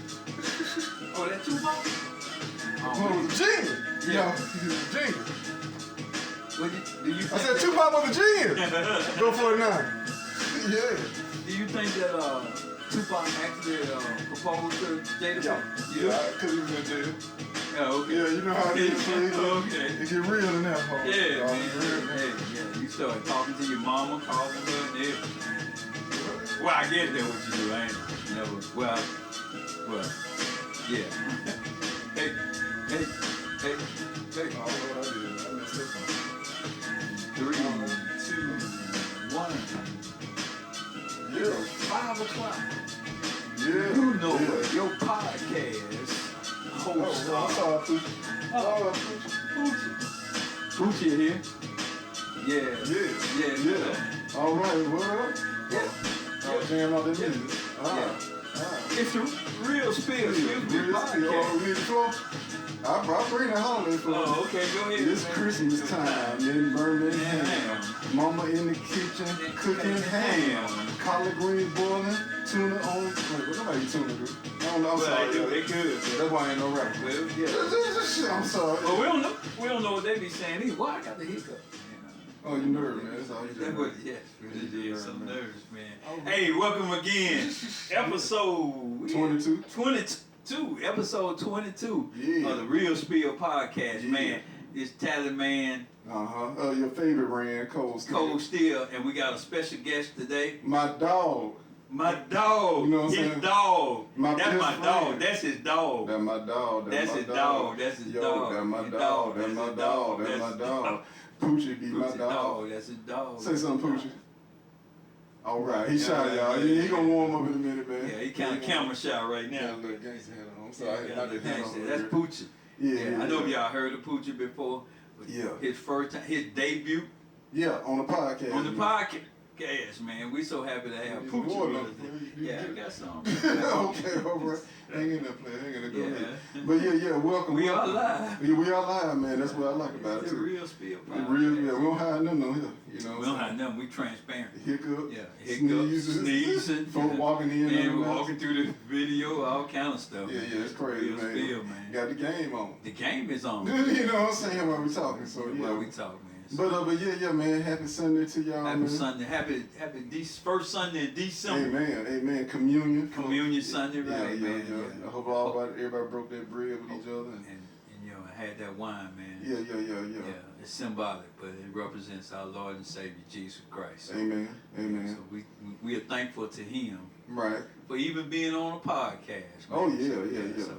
Oh, that Tupac? Tupac was a genius. Yeah. He was a genius. What do you I said Tupac was a genius. Go 49. Yeah. Do you think that Tupac actually proposed to Jada? Yeah, because he was in jail. Oh, okay. Yeah, you know how it is. Okay. It get real in that hole. Yeah, man. Hey, yeah. You started talking to your mama, calling her, and everything. Well, I get that what you do, ain't it? You know, well, yeah. hey. I don't know what I did. I messed this one. 3, 2, 1. Yeah. 5 o'clock. Yeah. You know it. Your podcast host. I saw Poochie. Poochie here. Yeah. All right, what up? Yeah. Jam out that music. It's a real spill. I bring the holiday for you. Oh, okay, go ahead. It's Christmas time in Birmingham. Mama in the kitchen cooking ham. Collard greens boiling, tuna on. Wait, what nobody eat tuna, dude? I don't know. I'm sorry. They could. That's why I ain't no rapper. Well, yeah. I'm sorry. Well, we don't know what they be saying either. Why I got the hiccup? Oh, you nervous, man. That's all you do. Yes, it is. Some nervous, man. Hey, welcome again. Episode 22. 22. Episode 22 Yeah. of the Real Spill Podcast, man. It's Talent Man. Your favorite brand, Cold Steel. Cold Steel, and we got a special guest today. My dog. My dog. You know what I'm his saying? dog. My That's best my friend. dog. That's his dog. That's my dog. That's his dog. That's his dog. That's my His dog. That's That's my his dog. That's my dog. Poochie be my dog. That's his dog. Say something, Poochie. All right, he shy, y'all. He gonna warm up in a minute, man. Yeah, he kind of camera shy right now. Yeah, look, gangsta hat on. I'm sorry, Yeah, not that gangsta. hat That's on. Poochie. Yeah, I know y'all heard of Poochie before. But Yeah. His first time, his debut Yeah, on the podcast. on the podcast. Man, we so happy to have Need Poochie water. with us. Yeah, I got some. Okay, all right. Hang in there, player. Hang in there. Go ahead. But welcome. We welcome. are live. Yeah, we are live, man. That's what I like about it, It's a too. real spill The podcast. real, we don't hide nothing on here. You know We don't have nothing. We transparent. Hiccup. Yeah, hiccups, sneezing. Folk walking in. And and we're out. walking through the video, all kind of stuff. Yeah, it's crazy, Real man. spill, man. Got the game on. The game is on. You know what I'm saying while we talking. So While we talk, man. But man. Happy Sunday to y'all, Happy man. Sunday. Happy first Sunday in December. Amen. Communion. Communion Sunday, right, man. Yeah. I hope everybody broke that bread with each other. And had that wine, man. Yeah. Yeah, it's symbolic, but it represents our Lord and Savior Jesus Christ. So, Amen. So we are thankful to Him, Right. for even being on a podcast. Man. Oh yeah. So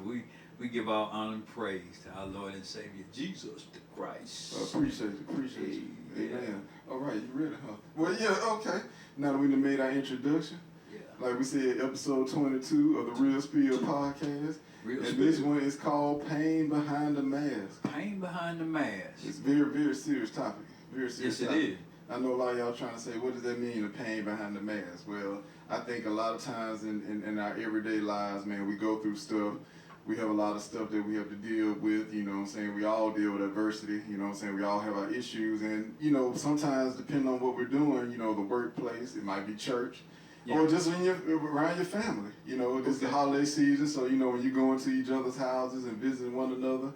we give our honor and praise to our Lord and Savior Jesus the Christ. Appreciate you. Yeah. Amen. All right, you ready, huh? Well, yeah. Okay. Now that we done made our introduction, Yeah. like we said, episode 22 of the Real Spill Podcast. Real And Spill. this one is called Pain Behind the Mask. Pain behind the mask. It's very, very serious topic. Very serious Yes, topic. it is. I know a lot of y'all trying to say, what does that mean, the pain behind the mask? Well, I think a lot of times in our everyday lives, man, we go through stuff. We have a lot of stuff that we have to deal with, you know what I'm saying? We all deal with adversity, you know what I'm saying? We all have our issues. And, sometimes depending on what we're doing, the workplace, it might be church. Yeah. Or just around your family. This is the holiday season, so when you go into each other's houses and visiting one another,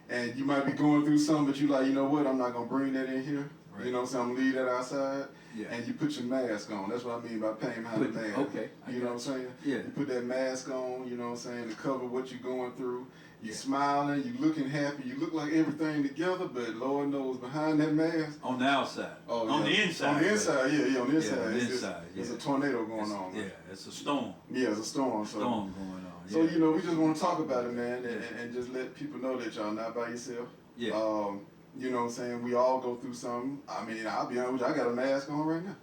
and you might be going through something, but you like, you know what, I'm not gonna bring that in here. Right. You know what I'm saying? I'm gonna leave that outside. Yeah. And you put your mask on. That's what I mean by pain behind the mask. Okay. You know what I'm saying? Yeah. You put that mask on, you know what I'm saying, to cover what you're going through. You're Yeah. smiling, you're looking happy, you look like everything together, but Lord knows behind that mask. On the outside. Oh, On yeah. the inside. On the inside, yeah, on the inside. on the It's- inside, It's yeah. a tornado going on. Man. Yeah, it's a storm. Yeah, it's a storm. So, Storm going on. so yeah. we just want to talk about it, man, and just let people know that y'all not by yourself. Yeah. You know what I'm saying? We all go through something. I mean, I'll be honest with you, I got a mask on right now.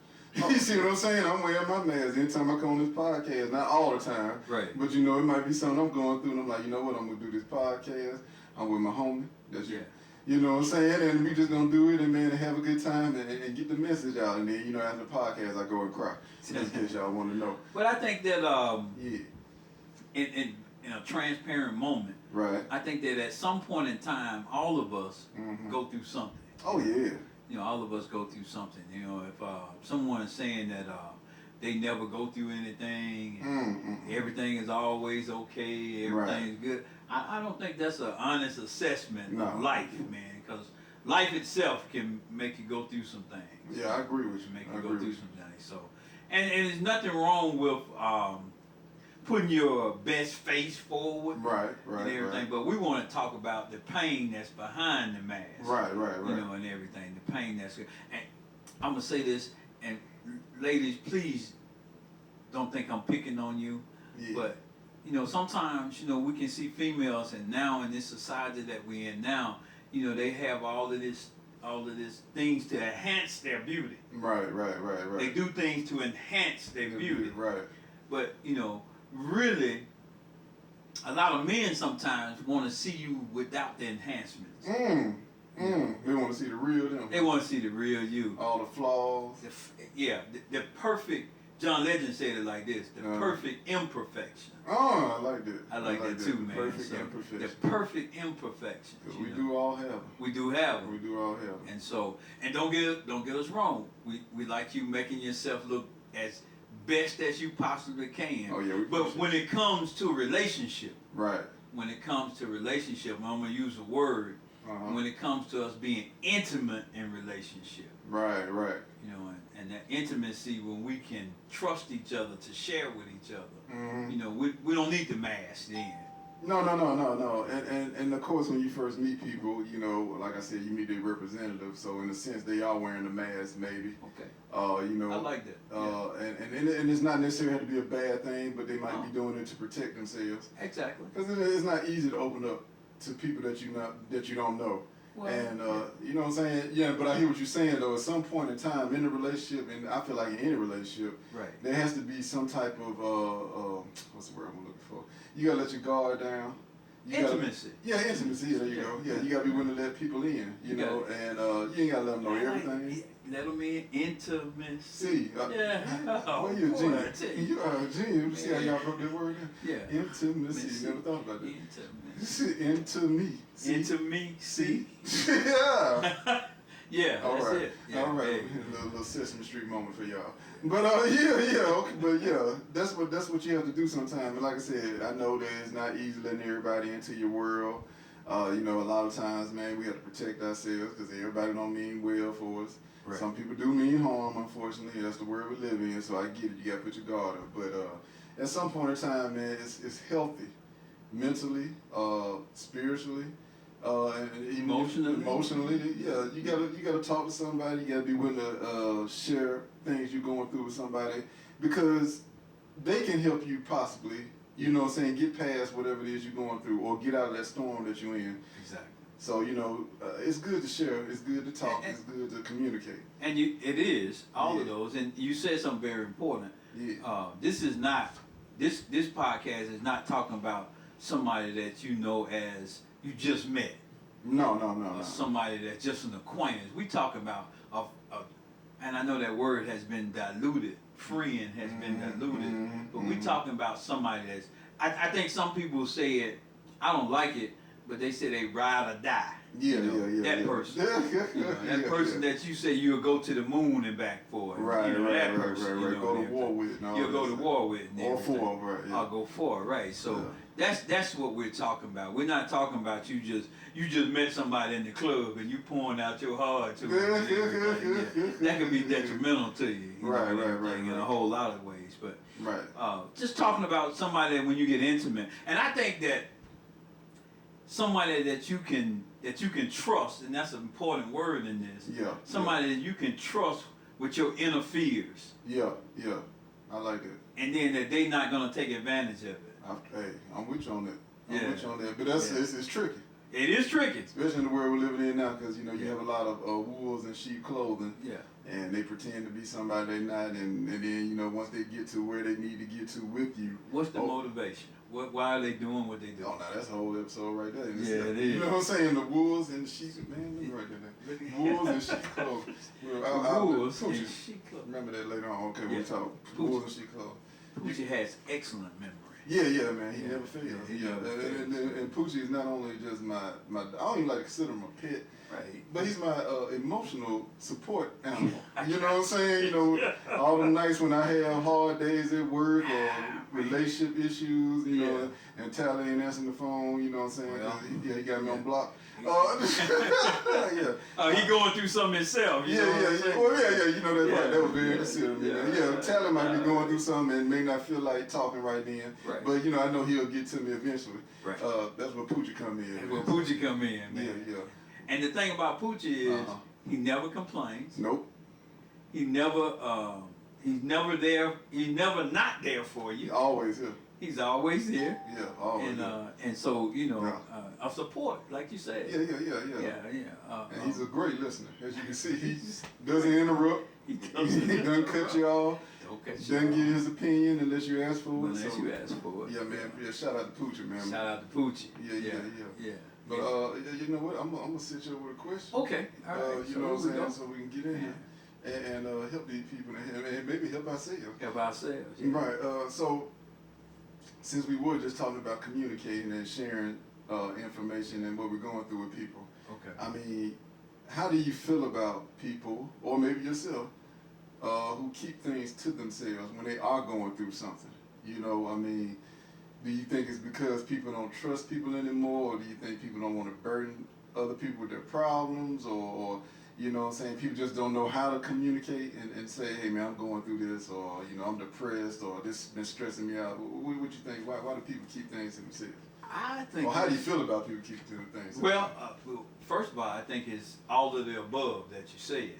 You see what I'm saying? I'm wearing my mask anytime I come on this podcast. Not all the time. Right. But it might be something I'm going through and I'm like, you know what, I'm going to do this podcast. I'm with my homie. That's you. You know what I'm saying? And we just going to do it and, man, have a good time and get the message out. And then, after the podcast, I go and cry. Just in case y'all want to know. But I think that Yeah. in a transparent moment, Right. I think that at some point in time, all of us Mhm. go through something. Oh, yeah. All of us go through something. If someone is saying that they never go through anything. And everything is always okay. Everything's good. I don't think that's an honest assessment of life, man. Because life itself can make you go through some things. Yeah, I agree with you. Make you go through some things. So, and there's nothing wrong with putting your best face forward, and everything. But we want to talk about the pain that's behind the mask, right. You know, and everything. The pain that's, and I'm gonna say this, and ladies, please don't think I'm picking on you, but you know, sometimes you know we can see females, and now in this society that we're in now, you know, they have all of this things to enhance their beauty. Right. They do things to enhance their beauty. Right. But you know, really, a lot of men sometimes want to see you without the enhancements. They want to see the real them. They want to see the real you. All the flaws. The perfect. John Legend said it like this: the perfect imperfection. Oh, I like that. I like that too, man. Perfect imperfection. The perfect imperfection. We do all have them. We do have them. We do all have them. And so, and don't get us wrong. We like you making yourself look as best as you possibly can. Oh yeah. But when it comes to a relationship, right. When it comes to relationship, I'm gonna use a word. When it comes to us being intimate in relationship. Right. You know, and that intimacy when we can trust each other to share with each other. You know, we don't need the mask then. No. And of course, when you first meet people, you know, like I said, you meet their representative. So in a sense, they are wearing the mask, maybe. Okay. You know. I like that. And it's not necessarily have to be a bad thing, but they might be doing it to protect themselves. Exactly. Because it's not easy to open up to people that you don't know. Well, and you know what I'm saying? Yeah, but I hear what you're saying though. At some point in time in a relationship, and I feel like in any relationship, there has to be some type of what's the word I'm looking for? You gotta let your guard down. Intimacy. Intimacy. Yeah, there you go. Yeah, you gotta be willing to let people in. You know, and you ain't gotta let them know everything. Let them in. Intimacy. See. Yeah. Well, you're a genius. You are a genius. See how y'all broke that word down? Yeah. Intimacy. You never thought about that. Intimacy. Into me. See? Into me. See? Yeah. Yeah, all that's right. it. Yeah, all right, yeah. a little Sesame Street moment for y'all. But okay, but yeah, that's what you have to do sometimes. And like I said, I know that it's not easy letting everybody into your world. You know, a lot of times, man, we have to protect ourselves because everybody don't mean well for us. Right. Some people do mean harm, unfortunately. That's the world we live in. So I get it. You got to put your guard up. But at some point in time, man, it's healthy, mentally, spiritually. And emotionally, yeah, you gotta talk to somebody. You gotta be willing to share things you're going through with somebody because they can help you possibly. You know what I'm saying? Get past whatever it is you're going through, or get out of that storm that you're in. Exactly. So you know, it's good to share. It's good to talk. It's good to communicate. And it is all of those. And you said something very important. Yeah. This is not this podcast is not talking about somebody that you know as you just met. No. Somebody that's just an acquaintance. We talking about and I know that word has been diluted. Friend has been diluted. But we talking about somebody that's. I think some people say it. I don't like it, but they say they ride or die. Yeah. That person. That person that you say you'll go to the moon and back for. Right. That person. Right. Go to war with. You'll go to war with. Or for, right. Yeah. I'll go for, right. So that's what we're talking about. We're not talking about you just met somebody in the club and you pouring out your heart to them. That could be detrimental to you. Right. In a whole lot of ways. But just talking about somebody when you get intimate. And I think that somebody that you can trust, and that's an important word in this. Yeah. Somebody that you can trust with your inner fears. Yeah. I like that. And then that they not gonna take advantage of it. I'm with you on that. I'm with you on that. But it's tricky. It is tricky. Especially in the world we're living in now, because, you know, you have a lot of wolves in sheep clothing. Yeah. And they pretend to be somebody they're not. And then, you know, once they get to where they need to get to with you. What's the motivation? Why are they doing what they do? Oh, no, that's a whole episode right there. It is. You know what I'm saying? The wolves and the sheep. Man, let me write that down. Wolves and sheep clothing. Wolves and sheep clothing. Remember that later on. Okay, we'll talk. Wolves and sheep clothing. Poochie has excellent memory. Yeah, man. He Yeah. never fails. Yeah, he Yeah, never and Poochie is not only just my I don't even like to consider him a pet, Right. but he's my emotional support animal. You know what I'm saying? You know, all the nights when I have hard days at work or relationship issues, you know, and Tally ain't answering the phone. You know what I'm saying? Well, He got me on block. Yeah. He going through something himself. You know what I'm saying? Well, yeah. You know, that's right. That was very considerate. Yeah. Tally might be going through something and may not feel like talking right then. Right. But, you know, I know he'll get to me eventually. Right. That's where Poochie come in. That's where Poochie come in, man. Yeah. And the thing about Poochie is he never complains. Nope. He's never there. He's never not there for you. Always here. He's always here. Yeah, always. And so, you know, a support, like you said. Yeah. And he's a great listener. As you can see, he doesn't interrupt. He doesn't cut you off. Doesn't give his opinion unless you ask for it. Unless you ask for it. Yeah, man. Yeah, shout out to Poochie, man. Shout out to Poochie. Yeah. But you know what? I'm gonna sit you with a question. Okay. All right. You know what I'm saying? So we can get in here and help these people and maybe help ourselves. Help ourselves. Yeah. Right. So since we were just talking about communicating and sharing information and what we're going through with people. Okay. I mean, how do you feel about people, or maybe yourself, who keep things to themselves when they are going through something? You know, I mean, do you think it's because people don't trust people anymore, or do you think people don't want to burden other people with their problems, or you know what I'm saying, people just don't know how to communicate and say, hey man, I'm going through this, or you know, I'm depressed, or this has been stressing me out. What you think? Why do people keep things to themselves? I think. Or how do you feel about people keeping things? Well, first of all, I think it's all of the above that you said.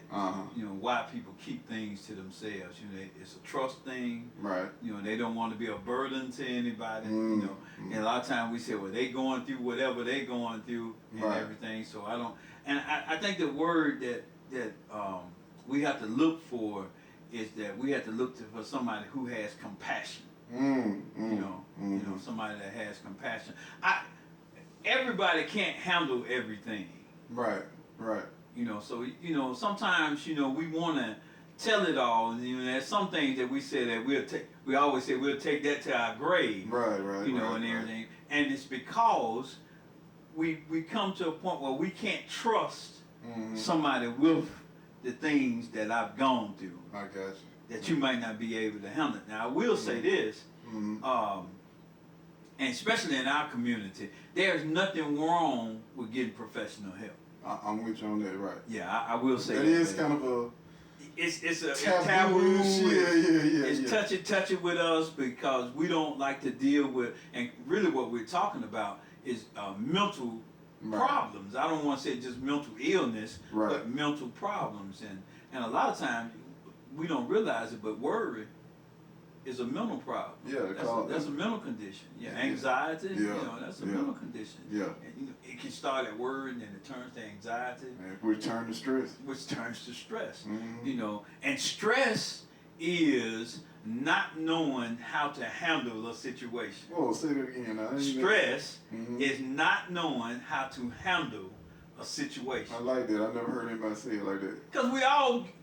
You know, why people keep things to themselves. You know, it's a trust thing. Right. You know, they don't want to be a burden to anybody. You know, and a lot of times we say, well, they going through whatever they going through and everything. So I don't. And I think the word that we have to look for is that we have to look for somebody who has compassion. You know, somebody that has compassion. Everybody can't handle everything. Right. You know, so you know, sometimes you know we want to tell it all, and you know, there's some things that we say that we'll take. We always say we'll take that to our grave. Right. You know, and everything, and it's because we come to a point where we can't trust somebody with the things that I've gone through. I got you. That you might not be able to handle. Now I will say this, and especially in our community, there's nothing wrong with getting professional help. I'm with you on that, right? Yeah, I will say that. That is kind of a. It's a taboo. It's touchy with us because we don't like to deal with, and really what we're talking about is mental problems. I don't want to say just mental illness, but mental problems, and a lot of times we don't realize it, but worry is a mental problem. Yeah, that's a mental condition. Anxiety, you know, that's a mental condition. And, you know, it can start at worry and then it turns to anxiety. And which turns to stress. Which turns to stress. You know, and stress is not knowing how to handle a situation. Oh, say that again. Stress is not knowing how to handle a situation. I like that. I never heard anybody say it like that. Because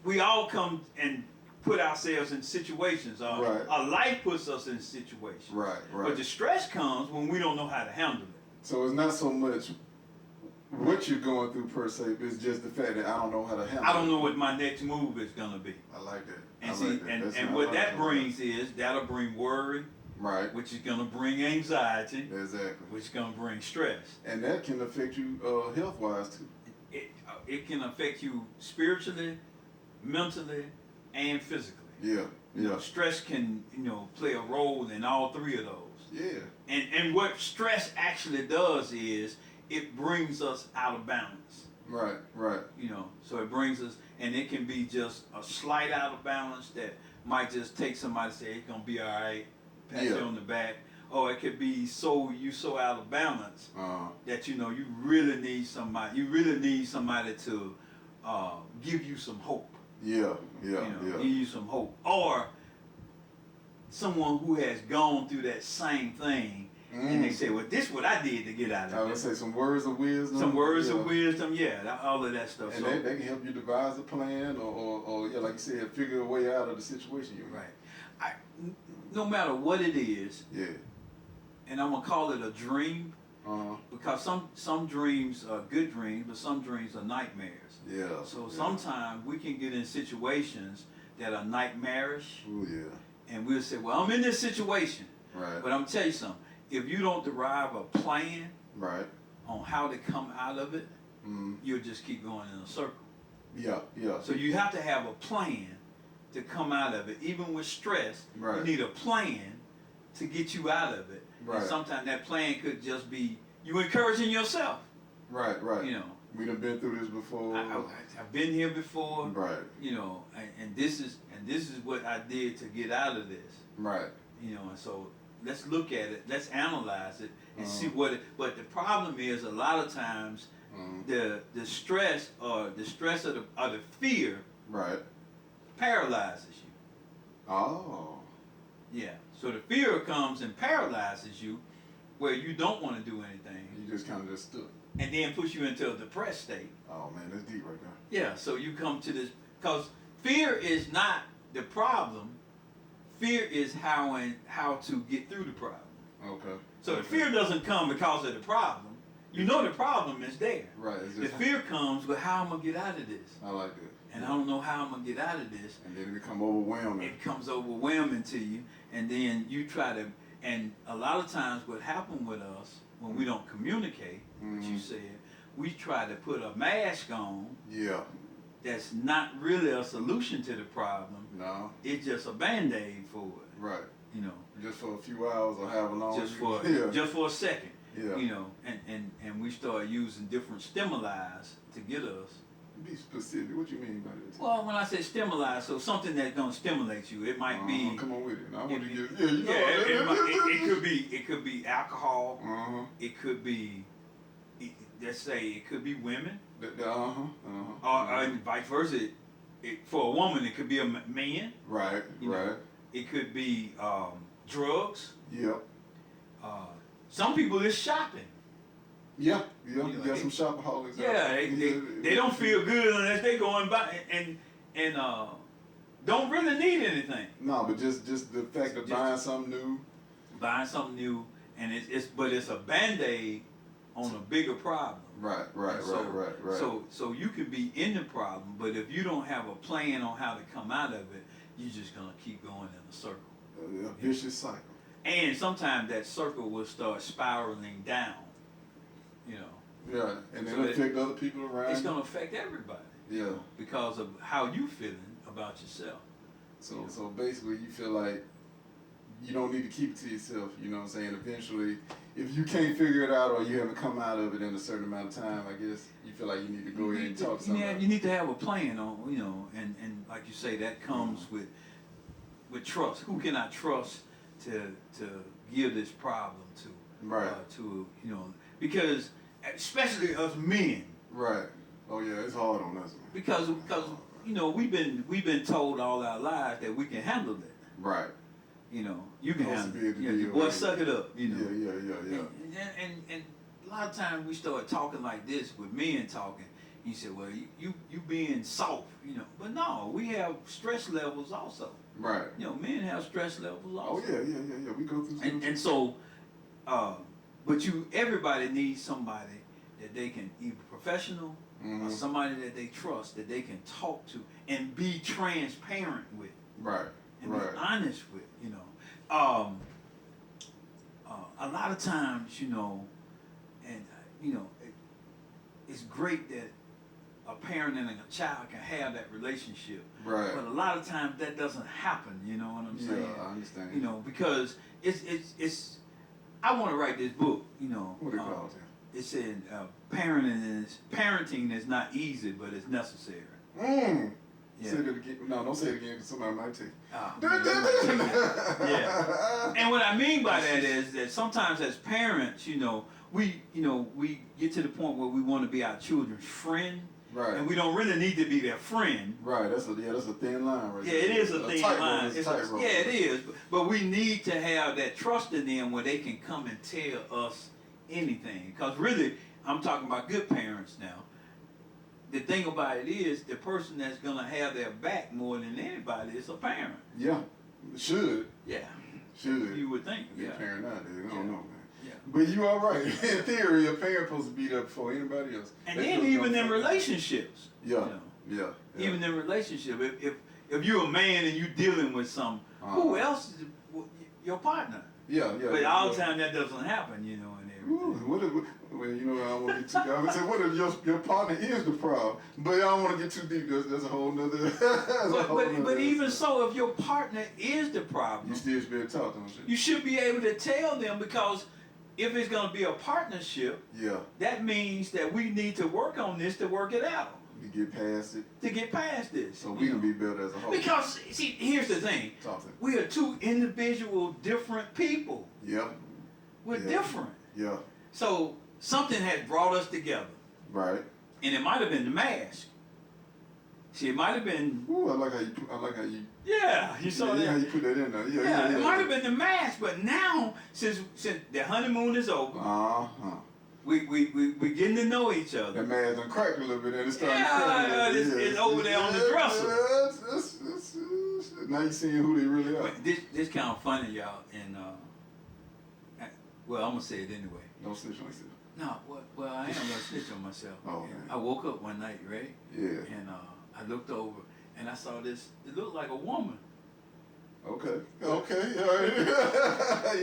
we all come and put ourselves in situations. Our life puts us in situations. Right. But the stress comes when we don't know how to handle it. So it's not so much what you're going through per se, it's just the fact that I don't know how to handle it. I don't know what my next move is going to be. I like that. And what that brings is, that'll bring worry. Right. Which is going to bring anxiety. Exactly. Which is going to bring stress. And that can affect you health-wise too. It can affect you spiritually, mentally, and physically. Yeah. You know, stress can, you know, play a role in all three of those. Yeah. And what stress actually does is it brings us out of balance. Right. You know, so it brings us, and it can be just a slight out of balance that might just take somebody to say it's gonna be all right, pat you on the back, or it could be so out of balance that you know you really need somebody. You really need somebody to give you some hope. Yeah. Give you some hope, or someone who has gone through that same thing. And they say, well, this is what I did to get out of it. I would say some words of wisdom. Some words of wisdom, all of that stuff. And they can help you devise a plan or like you said, figure a way out of the situation you're in. Right. No matter what it is, and I'm gonna call it a dream, because some dreams are good dreams, but some dreams are nightmares. Yeah. So sometimes we can get in situations that are nightmarish. Oh yeah. And we'll say, well, I'm in this situation. Right. But I'm tell you something. If you don't derive a plan Right. on how to come out of it, you'll just keep going in a circle. Yeah. Yeah. So you have to have a plan to come out of it. Even with stress, Right. you need a plan to get you out of it. Right. And sometimes that plan could just be you encouraging yourself. Right. Right. You know, We done been through this before. I've been here before. Right. You know, and this is what I did to get out of this. Right. You know, and so let's look at it, let's analyze it, and see what it. But the problem is, a lot of times, the stress or the fear, right, paralyzes you. Oh. Yeah. So the fear comes and paralyzes you, where you don't want to do anything. You just kind of just stood. And then puts you into a depressed state. Oh man, that's deep right there. Yeah. So you come to this because fear is not the problem. Fear is how to get through the problem. Okay. So the fear doesn't come because of the problem. You know the problem is there. Right. It's just The fear comes with how I'm gonna get out of this. I like that. And I don't know how I'm gonna get out of this. And then it become overwhelming. It becomes overwhelming to you, and then you try to. And a lot of times, what happens with us when we don't communicate, what you said, we try to put a mask on. Yeah. That's not really a solution to the problem. No. It's just a Band-Aid for it. Right. You know. Just for a few hours or however long. Just for a second. Yeah. You know, and we start using different stimuli to get us. Be specific. What you mean by that? Well, when I say stimuli, so something that's gonna stimulate you. It might be. Come on with it. I want to get. It could be alcohol. It could be. Let's say it could be women. Or vice versa. For a woman, it could be a man. Right. You know, it could be drugs. Yep. Some people is shopping. Yeah. You know, You got some shopaholics. Yeah, they don't feel good unless they go and buy and don't really need anything. No, but just the fact of buying something new. Buying something new, and it's a Band-Aid on a bigger problem. Right. So you could be in the problem, but if you don't have a plan on how to come out of it, you're just gonna keep going in a circle. A vicious cycle. And sometimes that circle will start spiraling down. You know. Yeah, and it'll affect other people around. It's gonna affect everybody. Yeah. You know, because of how you feeling about yourself. So basically, you feel like you don't need to keep it to yourself. You know what I'm saying? Eventually, if you can't figure it out or you haven't come out of it in a certain amount of time, I guess you feel like you need to go ahead and talk to somebody. Yeah, you need to have a plan on, you know, and like you say, that comes with trust. Who can I trust to give this problem to? Right. To, you know, because especially us men. Right. Oh yeah, it's hard on us, man. Because you know, we've been told all our lives that we can handle it. Right. You know, you can handle it. Yeah, boy, suck it up. You know. Yeah. And a lot of times we start talking like this with men talking. You say, well, you being soft, you know. But no, we have stress levels also. Right. You know, men have stress levels also. Oh yeah. We go through. And so, but everybody needs somebody that they can, either professional or somebody that they trust, that they can talk to and be transparent with. Right. And be honest with, you know. A lot of times, you know, and you know, it's great that a parent and a child can have that relationship. Right. But a lot of times that doesn't happen. You know what I'm saying? Yeah, I understand. You know, because it's. I want to write this book. You know. What it called? It said parenting is not easy, but it's necessary. Yeah. Say it again. No, don't say it again because somebody might take. Yeah. And what I mean by that is that sometimes as parents, you know, we get to the point where we want to be our children's friend. Right. And we don't really need to be their friend. Right. That's a thin line, right? Yeah, it is a thin line. Yeah, it is. But we need to have that trust in them where they can come and tell us anything. Because really, I'm talking about good parents now. The thing about it is, the person that's gonna have their back more than anybody is a parent. Yeah. Should. Yeah. Should. You would think. Yeah. Parent nowadays. I don't know, man. Yeah. But you all right. In theory, a parent supposed to be there before anybody else. And then even in relationships. Yeah. Yeah. Even in relationship, if you're a man and you're dealing with some, who else is your partner? Yeah. But all the time that doesn't happen, you know, and everything. Well, you know, I don't want to get too deep. I would say, what if your partner is the problem? But I don't want to get too deep. That's a whole nother. But even so, if your partner is the problem, you still should be able to talk to them. You should be able to tell them, because if it's going to be a partnership, that means that we need to work on this to work it out. To get past it. To get past this. So we can be built as a whole. Because, see, here's the thing. We are two individual, different people. Yeah. We're different. Yeah. So something had brought us together. Right. And it might have been the mask. See, it might have been. Ooh, I like how you. Yeah, you saw that. How you put that in there. Yeah. It might have been the mask, but now since the honeymoon is over, we getting to know each other. That mask done cracked a little bit, and it's starting to crack. It's over there on the dresser. Now you seeing who they really are. But this kind of funny, y'all, and well, I'm gonna say it anyway. Don't snitch on yourself. No, well, I am gonna snitch on myself. Oh, I woke up one night, right? Yeah. And I looked over and I saw this. It looked like a woman. Okay. All right.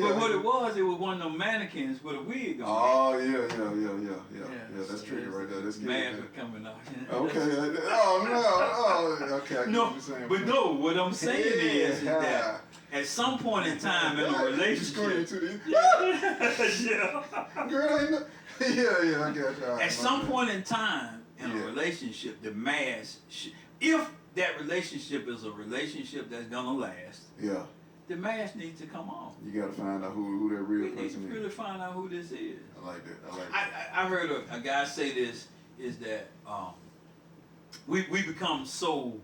But what it was one of them mannequins with a wig on. Oh yeah. That's tricky right there. That's mask was coming off. Okay. Okay. I get what you're saying. But no, what I'm saying is that at some point in time in a relationship, Girl, I got you. At some point in time in a relationship, the mask, if that relationship is a relationship that's gonna last, the mask needs to come off. You gotta find out who that real person is. We need to really find out who this is. I like that. I heard a guy say this, is that we become so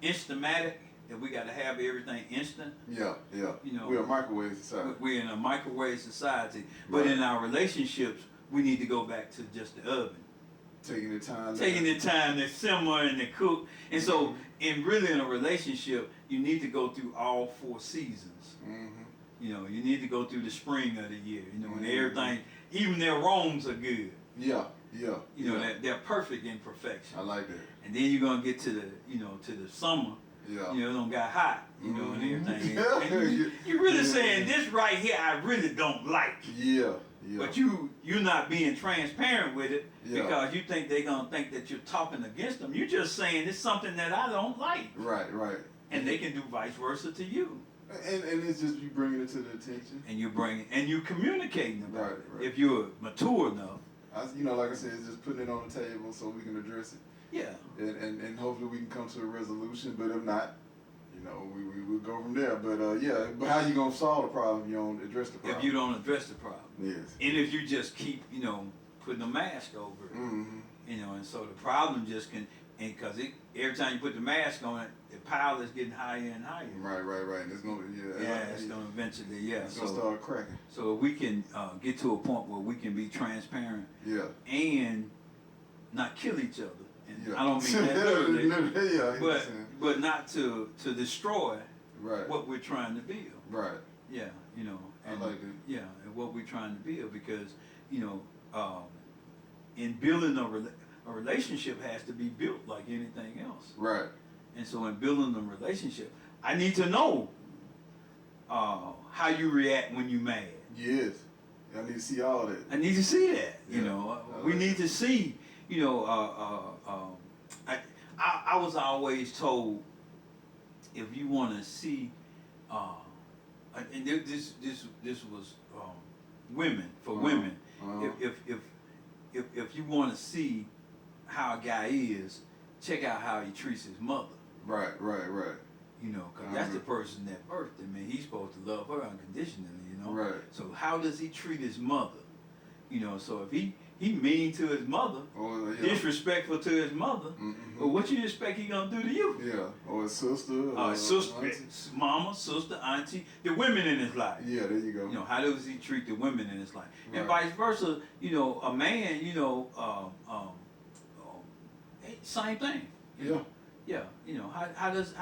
instamatic that we got to have everything instant. Yeah. You know, we're a microwave society. We're in a microwave society, but in our relationships, we need to go back to just the oven. Taking the time to simmer and to cook. And so, in a relationship, you need to go through all 4 seasons. Mm-hmm. You know, you need to go through the spring of the year. You know, and everything, even their aromas are good. Yeah. You know, they're perfect in perfection. I like that. And then you're gonna get to the summer. Yeah. You know, it don't got hot. You know, and everything. And you're really saying this right here, I really don't like. Yeah. But you're not being transparent with it because you think they're gonna think that you're talking against them. You're just saying it's something that I don't like. Right. And they can do vice versa to you. And it's just you bringing it to the attention. And you communicating about it. Right. If you're mature enough. Like I said, it's just putting it on the table so we can address it. Yeah. And hopefully we can come to a resolution. But if not, we will go from there. But but how you gonna solve the problem if you don't address the problem? If you don't address the problem. Yes. And if you just keep, putting a mask over it. Mm-hmm. And so the problem just can, and because every time you put the mask on it, the pile is getting higher and higher. Right. And it's gonna it's gonna eventually It's gonna start cracking. So if we can get to a point where we can be transparent. And not kill each other. And I don't mean that literally. But not to destroy what we're trying to build. Right. Yeah, and I like it. Yeah, and what we're trying to build, because in building a relationship has to be built like anything else. Right. And so in building a relationship, I need to know how you react when you're mad. Yes. I need to see all that. I need to see that. We need to see. I was always told, if you want to see, and this was women for women. If you want to see how a guy is, check out how he treats his mother. Right. Because that's the person that birthed him, and he's supposed to love her unconditionally. Right. So how does he treat his mother? So if he mean to his mother, disrespectful to his mother, well, what you expect he gonna do to you? Yeah, or his sister, mama, sister, auntie, the women in his life. Yeah, there you go. How does he treat the women in his life, and vice versa? A man, same thing. Yeah, how does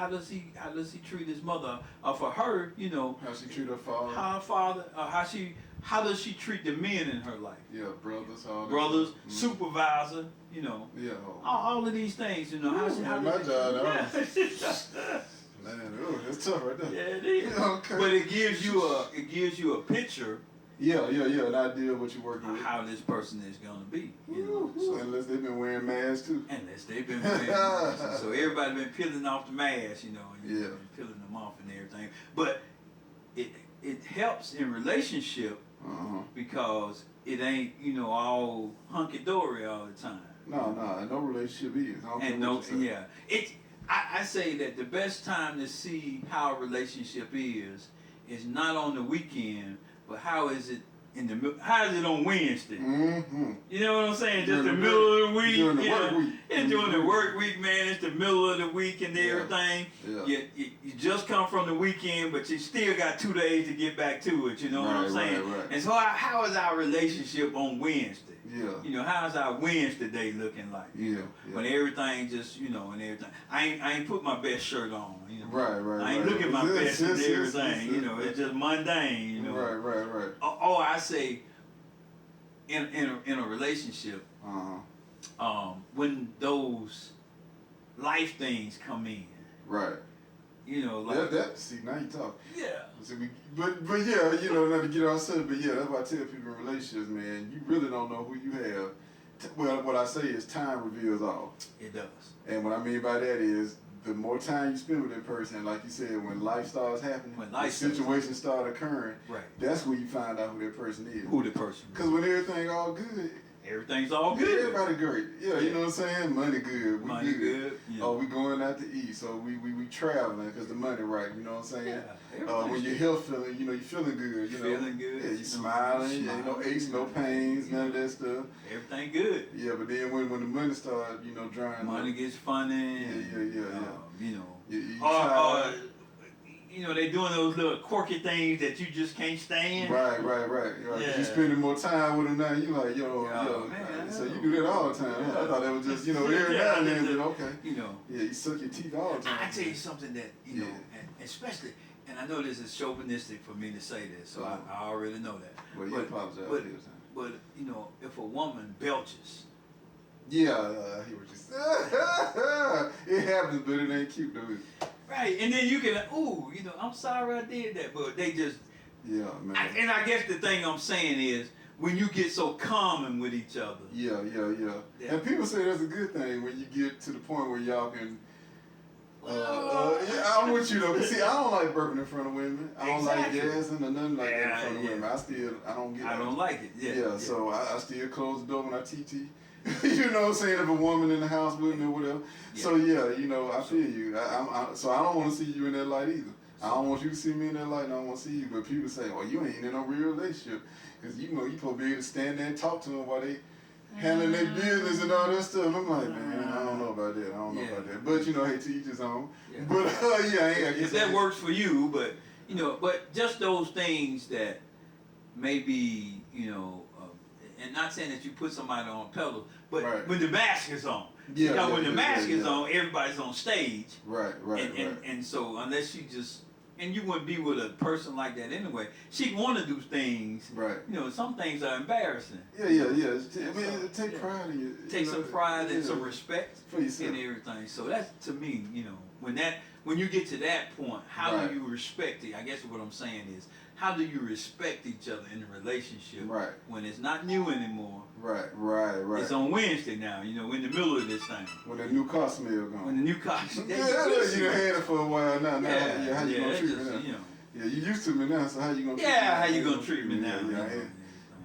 he treat his mother? For her, how she treat her father. How her father, how she how does she treat the men in her life? Yeah, brothers, all that Brothers, stuff. supervisor, you know. Yeah. All of these things, you know. How my job, yeah. Man, it's tough right there. Yeah, it is. Okay. But it gives you a picture. Yeah, an idea of what you're working with. How this person is gonna be, you know. So, unless they've been wearing masks too. Unless they've been wearing masks. So everybody been peeling off the mask, you know, and yeah. peeling them off and everything. But it helps in relationship because it ain't, you know, all hunky dory all the time. No relationship is. I say that the best time to see how a relationship is not on the weekend, but how is it on Wednesday? Mm-hmm. You know what I'm saying? Just the middle of the week. During the work week. It's during the work week, man. It's the middle of the week and everything. Yeah. You just come from the weekend, but you still got 2 days to get back to it. You know what I'm saying? Right. And so how is our relationship on Wednesday? Yeah. You know, how's our Wednesday day looking like? Yeah. When everything just, you know, and everything. I ain't put my best shirt on. You know? Right. I ain't looking my best and everything. You know, it's just mundane. You know. Right. Or I say, in a relationship, when those life things come in. Right. You know, like see, now you talk. Yeah. So but yeah, you know, not to get all set, but yeah, that's why I tell people in relationships, man, you really don't know who you have. Well, what I say is time reveals all. It does. And what I mean by that is the more time you spend with that person, like you said, when life starts happening, when situations start occurring, right, that's when you find out who that person is. Who the person is. Because when everything all good, everything's all good. Everybody great. Yeah, you know what I'm saying? Money good. Money good. Yeah. Oh, we going out to eat. So we traveling because the money right. You know what I'm saying? Yeah. When your health feeling, you know, you feeling good. You know? Feeling good. Yeah, you smiling. Ain't no aches, no pains, none of that stuff. Everything good. Yeah, but then when the money start, you know, drying money up, gets funny. Yeah. You know. You know, they doing those little quirky things that you just can't stand. Right. Yeah. You spending more time with them now. You like, yo, man, so you do that all the time. Huh? I thought that was just, you know, every now and then. Okay. You know. Yeah, you suck your teeth all the time. I tell you something that, you know, and especially, and I know this is chauvinistic for me to say this, so I already know that. Well, you apologize. But, you know, if a woman belches. Yeah, I hear what you say. It happens, but it ain't cute, though. Right, and then you can, you know, I'm sorry I did that, but they just. Yeah, man. And I guess the thing I'm saying is, when you get so common with each other. Yeah. And people say that's a good thing when you get to the point where y'all can. I'm with you though. See, I don't like burping in front of women. I don't like gassing or nothing like that in front of women. I don't get it. I don't like it. Yeah. So I still close the door when I TT. You know what I'm saying? If a woman in the house with me or whatever. Yeah. So yeah, you know, I feel you. So I don't want to see you in that light either. I don't want you to see me in that light, and I don't want to see you. But people say, "Oh, you ain't in no real relationship," because you know you supposed to be able to stand there and talk to them while they handling their business and all that stuff. I'm like, man, I don't know about that. But you know, hey, to each his own. Yeah. But if that works for you, but you know, but just those things that maybe, you know, and not saying that you put somebody on a pedal, but when the mask is on. Because when the mask is on, everybody's on stage. Right. And so unless you just, and you wouldn't be with a person like that anyway, she'd want to do things. Right. You know, some things are embarrassing. Yeah. I mean, take pride in you. Take some pride and some respect for yourself and everything. So that's, to me, you know, when you get to that point, how do you respect it? I guess what I'm saying is, how do you respect each other in a relationship when it's not new anymore? Right. It's on Wednesday now, you know, we're in the middle of this thing. When the new car smell gone. When the new car you done had it for a while now. How you gonna treat me now? You know. Yeah, you used to me now, so how you gonna treat me? How you gonna treat me now?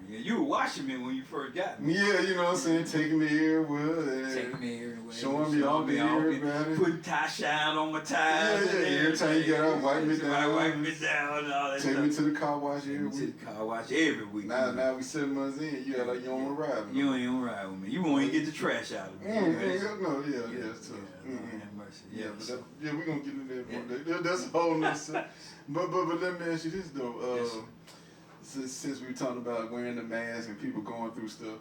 Yeah, you were watching me when you first got me. Yeah, you know what I'm saying? Taking me everywhere. Taking me everywhere. Showing me all the everybody. Putting tie shine on my ties. Yeah. Every time you get out, wipe me down. Wipe me down and all that Take stuff. me to the car wash every week. To the car wash every week. Now we 7 months in, you act like you don't want to ride with me. You ain't gonna ride with me. You won't even get the trash out of me. It's tough. Yeah, we're gonna get into that one day. That's a whole nother. But let me ask you this though. Since we were talking about wearing the mask and people going through stuff,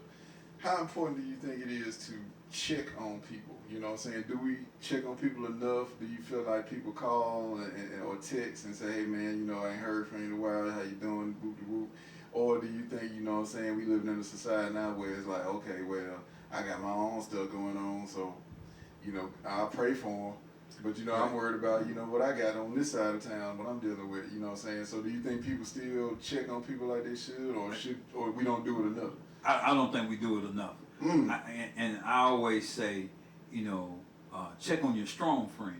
how important do you think it is to check on people? You know what I'm saying? Do we check on people enough? Do you feel like people call or text and say, hey man, you know, I ain't heard from you in a while, how you doing, whoop de whoop? Or do you think, you know what I'm saying, we living in a society now where it's like, okay, well, I got my own stuff going on, so, you know, I'll pray for them. But, you know, I'm worried about, you know, what I got on this side of town, what I'm dealing with, you know what I'm saying? So do you think people still check on people like they should, or we don't do it enough? I don't think we do it enough. And I always say, you know, check on your strong friends.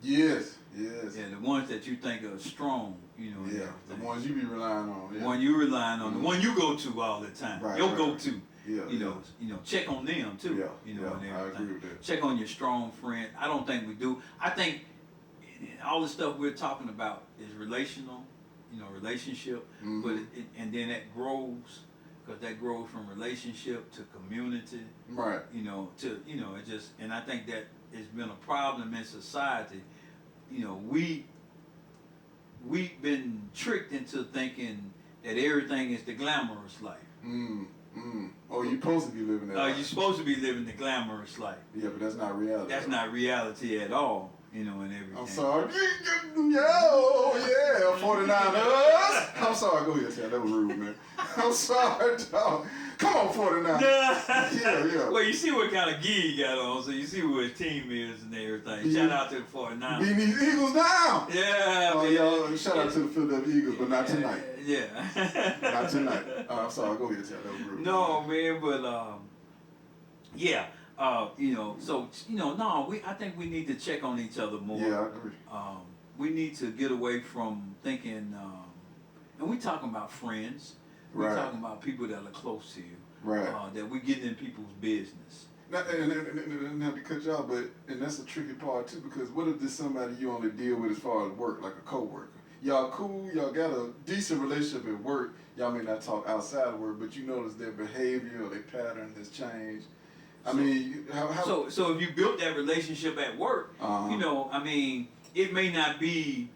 Yes, yes. Yeah, the ones that you think are strong, you know. Yeah, the ones you be relying on. The one you relying on, the one you go to all the time. Right, Your go-to. Yeah, you know, check on them too. Yeah, you know, and I everything. agree with that. Check on your strong friend. I don't think we do. I think all the stuff we're talking about is relational, you know, relationship, but and then that grows, because that grows from relationship to community. Right. You know, to it just, and I think that it's been a problem in society. You know, we've been tricked into thinking that everything is the glamorous life. Oh, you're supposed to be living that life. You're supposed to be living the glamorous life. Yeah, but that's not reality. That's not reality at all, you know, and everything. I'm sorry. Yo, yeah, 49ers. I'm sorry. Go ahead, Chad. That was rude, man. I'm sorry, dog. Come on, 49ers. Yeah. Well, you see what kind of gear he got on, so you see who his team is and everything. Shout out to the 49ers. Beating these Eagles down. Yeah. Oh, y'all, shout out to the Philadelphia Eagles, but not tonight. Yeah. Not tonight. I'm sorry. Go ahead, Chad. That was rude. No, man, but yeah. You know, so I think we need to check on each other more. Yeah, I agree. We need to get away from thinking, and we talking about friends. We're talking about people that are close to you. Right. That we getting in people's business. Now, and not to cut y'all, and that's a tricky part too, because what if there's somebody you only deal with as far as work, like a coworker? Y'all cool, y'all got a decent relationship at work. Y'all may not talk outside of work, but you notice their behavior or their pattern has changed. I mean, how? So if you built that relationship at work, you know, I mean, it may not be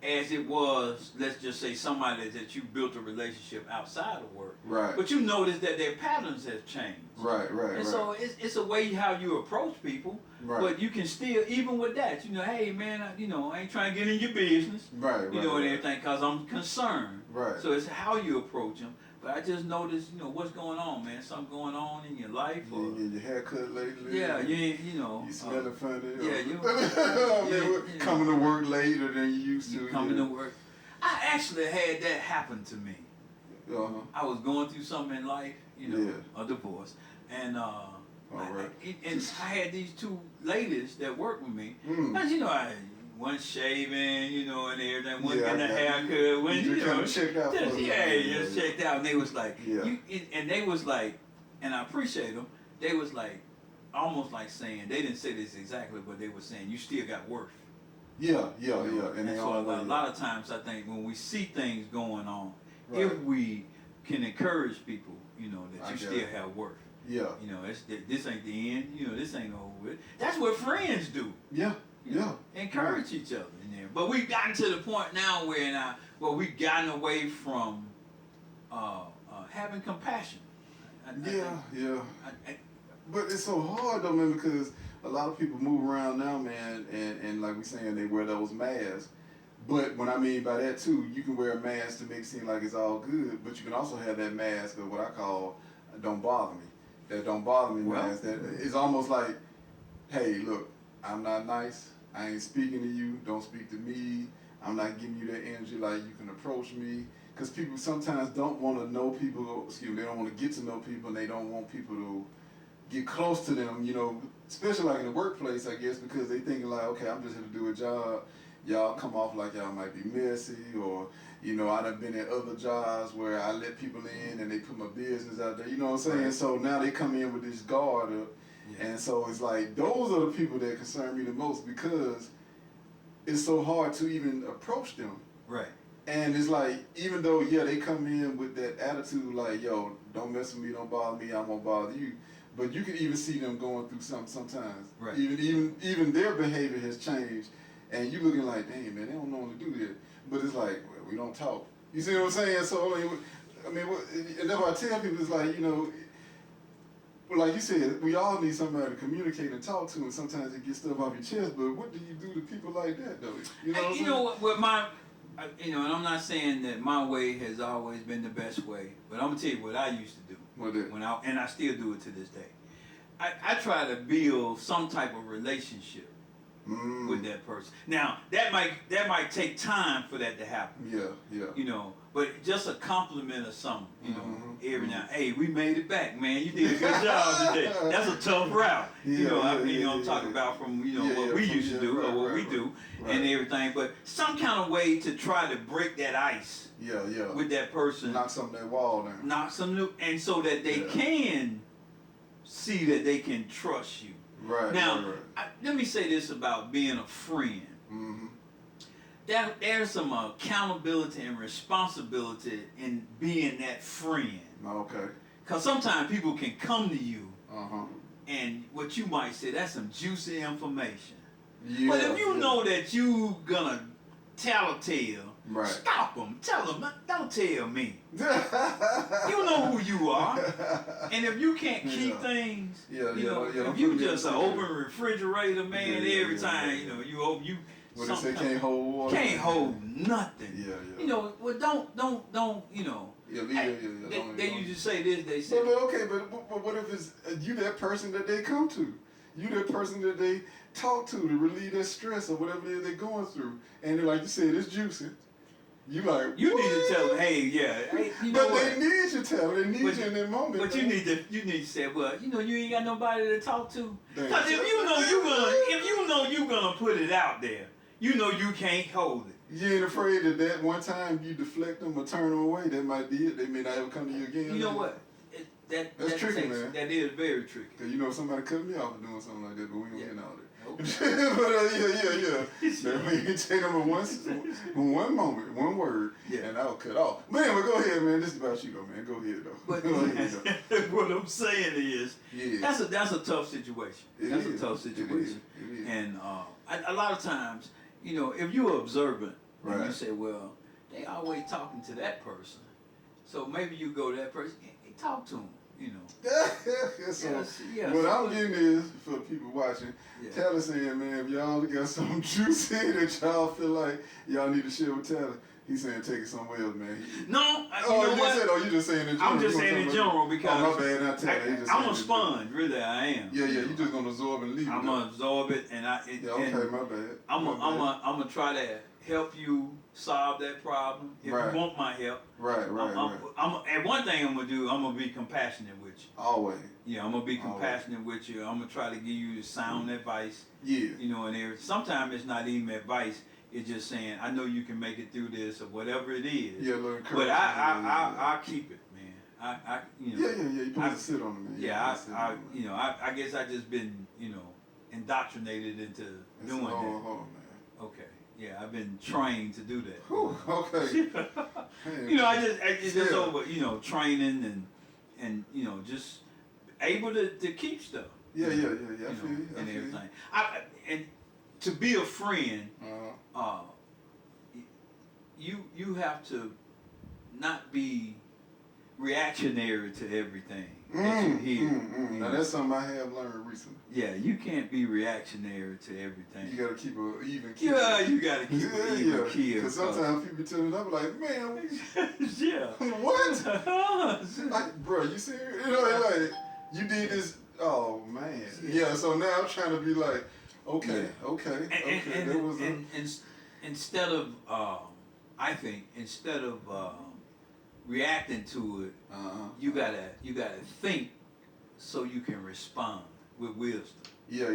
as it was, let's just say, somebody that you built a relationship outside of work. Right. But you notice that their patterns have changed. Right. And so it's a way how you approach people. Right. But you can still, even with that, you know, hey man, I ain't trying to get in your business. Right. You know, and everything, because I'm concerned. Right. So it's how you approach them. But I just noticed, you know, what's going on, man? Something going on in your life, or your haircut lately. Yeah, you know. You smelling funny. Yeah, you. Coming to work later than you used to. Coming to work. I actually had that happen to me. I was going through something in life, you know, a divorce, and and I had these two ladies that worked with me. But you know, one shaving, you know, and everything, one getting a haircut, one, you know, checked out. Just checked out, and they was like, and they was like, and I appreciate them. They was like, almost like saying, they didn't say this exactly, but they were saying, you still got worth. Yeah. And so a lot of times, I think when we see things going on, if we can encourage people, you know, that you still have worth. Yeah. You know, this ain't the end. You know, this ain't over with. That's what friends do. Yeah. Encourage each other in there. But we've gotten to the point now where we've gotten away from having compassion. But it's so hard though, man, because a lot of people move around now, man, and like we saying, they wear those masks. But what I mean by that too, you can wear a mask to make it seem like it's all good, but you can also have that mask of what I call "don't bother me." That "don't bother me" mask. That is almost like, hey, look, I'm not nice. I ain't speaking to you. Don't speak to me. I'm not giving you that energy like you can approach me. Because people sometimes don't want to know people. They don't want to get to know people, and they don't want people to get close to them. You know, especially like in the workplace, I guess, because they thinking like, okay, I'm just here to do a job. Y'all come off like y'all might be messy, or you know, I done been at other jobs where I let people in and they put my business out there. You know what I'm saying? Right. So now they come in with this guard up. And so it's like, those are the people that concern me the most, because it's so hard to even approach them. Right. And it's like, even though, they come in with that attitude like, yo, don't mess with me, don't bother me, I won't bother you. But you can even see them going through something sometimes. Right. Even their behavior has changed. And you looking like, dang, man, they don't normally do that. But it's like, well, we don't talk. You see what I'm saying? So, I mean, and that's why I tell people, it's like, you know, like you said, we all need somebody to communicate and talk to, and sometimes you get stuff off your chest, but what do you do to people like that, though? You know what I'm saying? With and I'm not saying that my way has always been the best way, but I'm gonna tell you what I used to do. What is? And I still do it to this day. I try to build some type of relationship with that person. Now that might take time for that to happen. Yeah. But just a compliment or something. Every now, hey, we made it back, man. You did a good job today. That's a tough route. I'm talking about from what we used to do or what we do and everything. But some kind of way to try to break that ice. With that person. Knock some of that wall down. Knock some new, and so that they can see that they can trust you. Right. Now, let me say this about being a friend. There's some accountability and responsibility in being that friend. Okay. Because sometimes people can come to you and what you might say, that's some juicy information. But if you know that you gonna tell a tale, stop them. Tell them, don't tell me. You know who you are. And if you can't keep things, if you just an open refrigerator, man, every time, you open, you what they say, can't hold water. Can't hold nothing. Well, don't, they used to say this, they say. But what if it's you that person that they come to? You that person that they talk to relieve their stress or whatever it is they're going through. And they're like you said, it's juicy. You need to tell them, hey, they need you to tell them. They need you in that moment. But you need to say, well, you ain't got nobody to talk to. Because if you know you're gonna put it out there, you can't hold it. You ain't afraid that one time you deflect them or turn them away, that might be it. They may not ever come to you again. You know what? That's tricky, man. That is very tricky. Because somebody cut me off for doing something like that, but we don't get all that. Okay. But we ain't take them in one moment, one word, and I'll cut off. But anyway, go ahead, man. This is about you, though, man. Go ahead, though. But what I'm saying is, that's a tough situation. That's a tough situation. It is. And a lot of times, if you're observant, and you say, well, they always talking to that person, so maybe you go to that person, and talk to them. What I'm getting is, for people watching, Taylor saying, man, if y'all got something juicy that y'all feel like y'all need to share with Taylor, he's saying take it somewhere else, man. You just saying in general. I'm just saying in general because my bad, not Taylor. I'm a sponge, really, I am. You just gonna absorb and leave. I'm gonna absorb it, and my bad. I'm gonna try to help you solve that problem if you want my help. Right. And one thing I'm gonna do, I'm gonna be compassionate with you. Always. Yeah, I'm gonna be compassionate with you. I'm gonna try to give you sound advice. Yeah. And everything. Sometimes it's not even advice. It's just saying, I know you can make it through this or whatever it is. Yeah, look. But I'll keep it, man. You supposed to sit on it, man. Yeah, I guess I just been, indoctrinated into doing that. Hold on, man. Okay. Yeah, I've been trained to do that. Whew, okay. I just over, training and just able to keep stuff. Yeah. I feel you. And everything. And to be a friend, you have to not be reactionary to everything that you hear. Now that's something I have learned recently. Yeah, you can't be reactionary to everything. You gotta keep an even keel. Yeah, you gotta keep an even keel. Because sometimes people tell me, I'm like, man, yeah. What? Like, bro, you serious? Like, you did this. Oh man. Yeah. So now I'm trying to be like, okay. Instead of, I think instead of reacting to it, you gotta think so you can respond with wisdom. Yeah.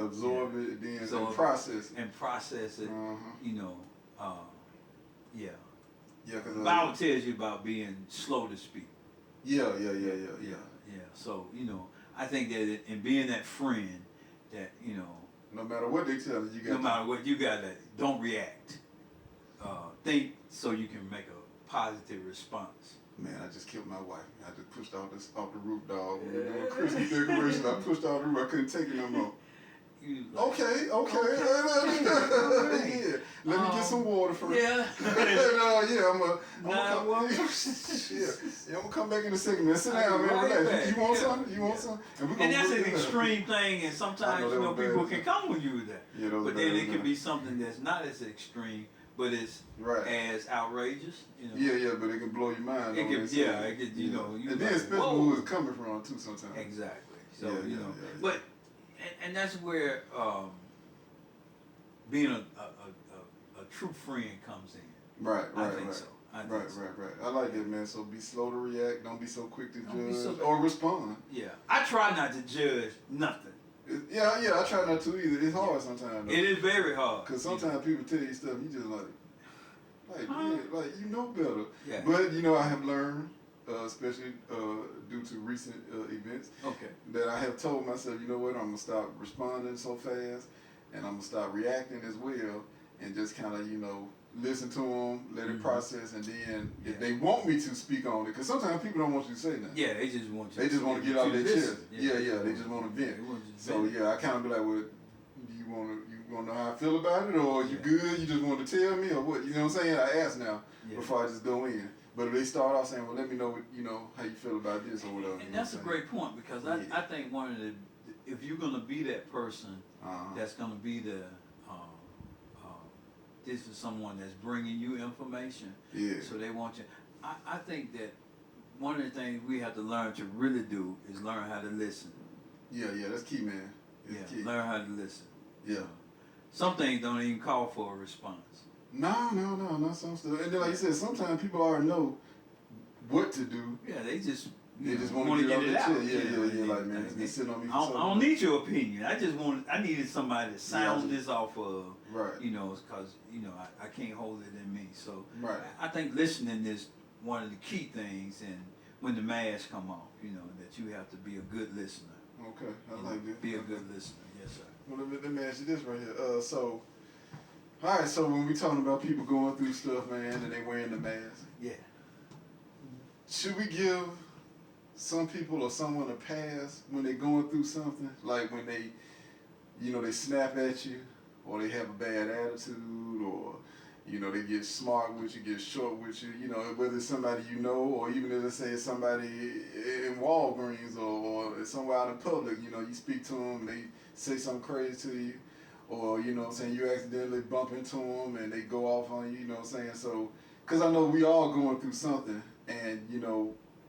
Absorb it, then and process it. And process it. Yeah. Because the Bible tells you about being slow to speak. Yeah. So I think that in being that friend, that no matter what they tell you, you gotta don't react. Think so you can make a positive response. Man, I just killed my wife. I just pushed all this off the roof, dog. When we were doing Christmas decorations, I pushed all the roof. I couldn't take it no more. Okay. Yeah. Let me get some water first. Yeah. I'm gonna come back in a second, man. Sit down, man. Relax. You want something? And that's an extreme thing, and sometimes people can come with you with that. Yeah, but then it can be something that's not as extreme, but it's as outrageous. You know? Yeah, but it can blow your mind. It can, it can, you know. You and then especially who it's coming from too sometimes. Exactly. So you know, but and that's where being a true friend comes in. Right. I think so. Right. I like that, man. So be slow to react. Don't be so quick to judge or respond. Yeah, I try not to judge nothing. Yeah, I try not to either. It's hard sometimes. Though. It is very hard. Cause sometimes people tell you stuff, you just like you know better. Yeah. But you know, I have learned, especially due to recent events, that I have told myself, you know what, I'm gonna stop responding so fast, and I'm gonna stop reacting as well, and just kind of listen to them, let it process, and then if they want me to speak on it, because sometimes people don't want you to say nothing. Yeah, they just want you. They just want to get out their chest. Yeah, they just want to vent. So I kind of be like, well, you want to know how I feel about it, or you good? You just want to tell me, or what? You know what I'm saying? I ask now before I just go in. But if they start off saying, well, let me know, how you feel about this or whatever. And that's a great point, because I think one of the, if you're gonna be that person, that's gonna be the. This is someone that's bringing you information. Yeah. So they want you. I think that one of the things we have to learn to really do is learn how to listen. Yeah, that's key, man. It's key. Learn how to listen. Yeah. Some things don't even call for a response. No, not some stuff. And then, like you said, sometimes people already know what to do. Yeah, they just want to get it out. Yeah, like, man, it's been sitting on me for I don't need your opinion. I needed somebody to sound this off of. Right. Because I can't hold it in me. So I think listening is one of the key things, and when the mask come off, that you have to be a good listener. Okay, I like that. Be a good listener, yes sir. Well, let me ask you this right here. So when we talking about people going through stuff, man, and they wearing the mask, should we give some people or someone a pass when they're going through something, like when they, they snap at you, or they have a bad attitude, or they get smart with you, get short with you, whether it's somebody or even if, let's say, it's somebody in Walgreens or somewhere out in public, you speak to them, they say something crazy to you, or, saying you accidentally bump into them and they go off on you, saying, so, because I know we all going through something, and,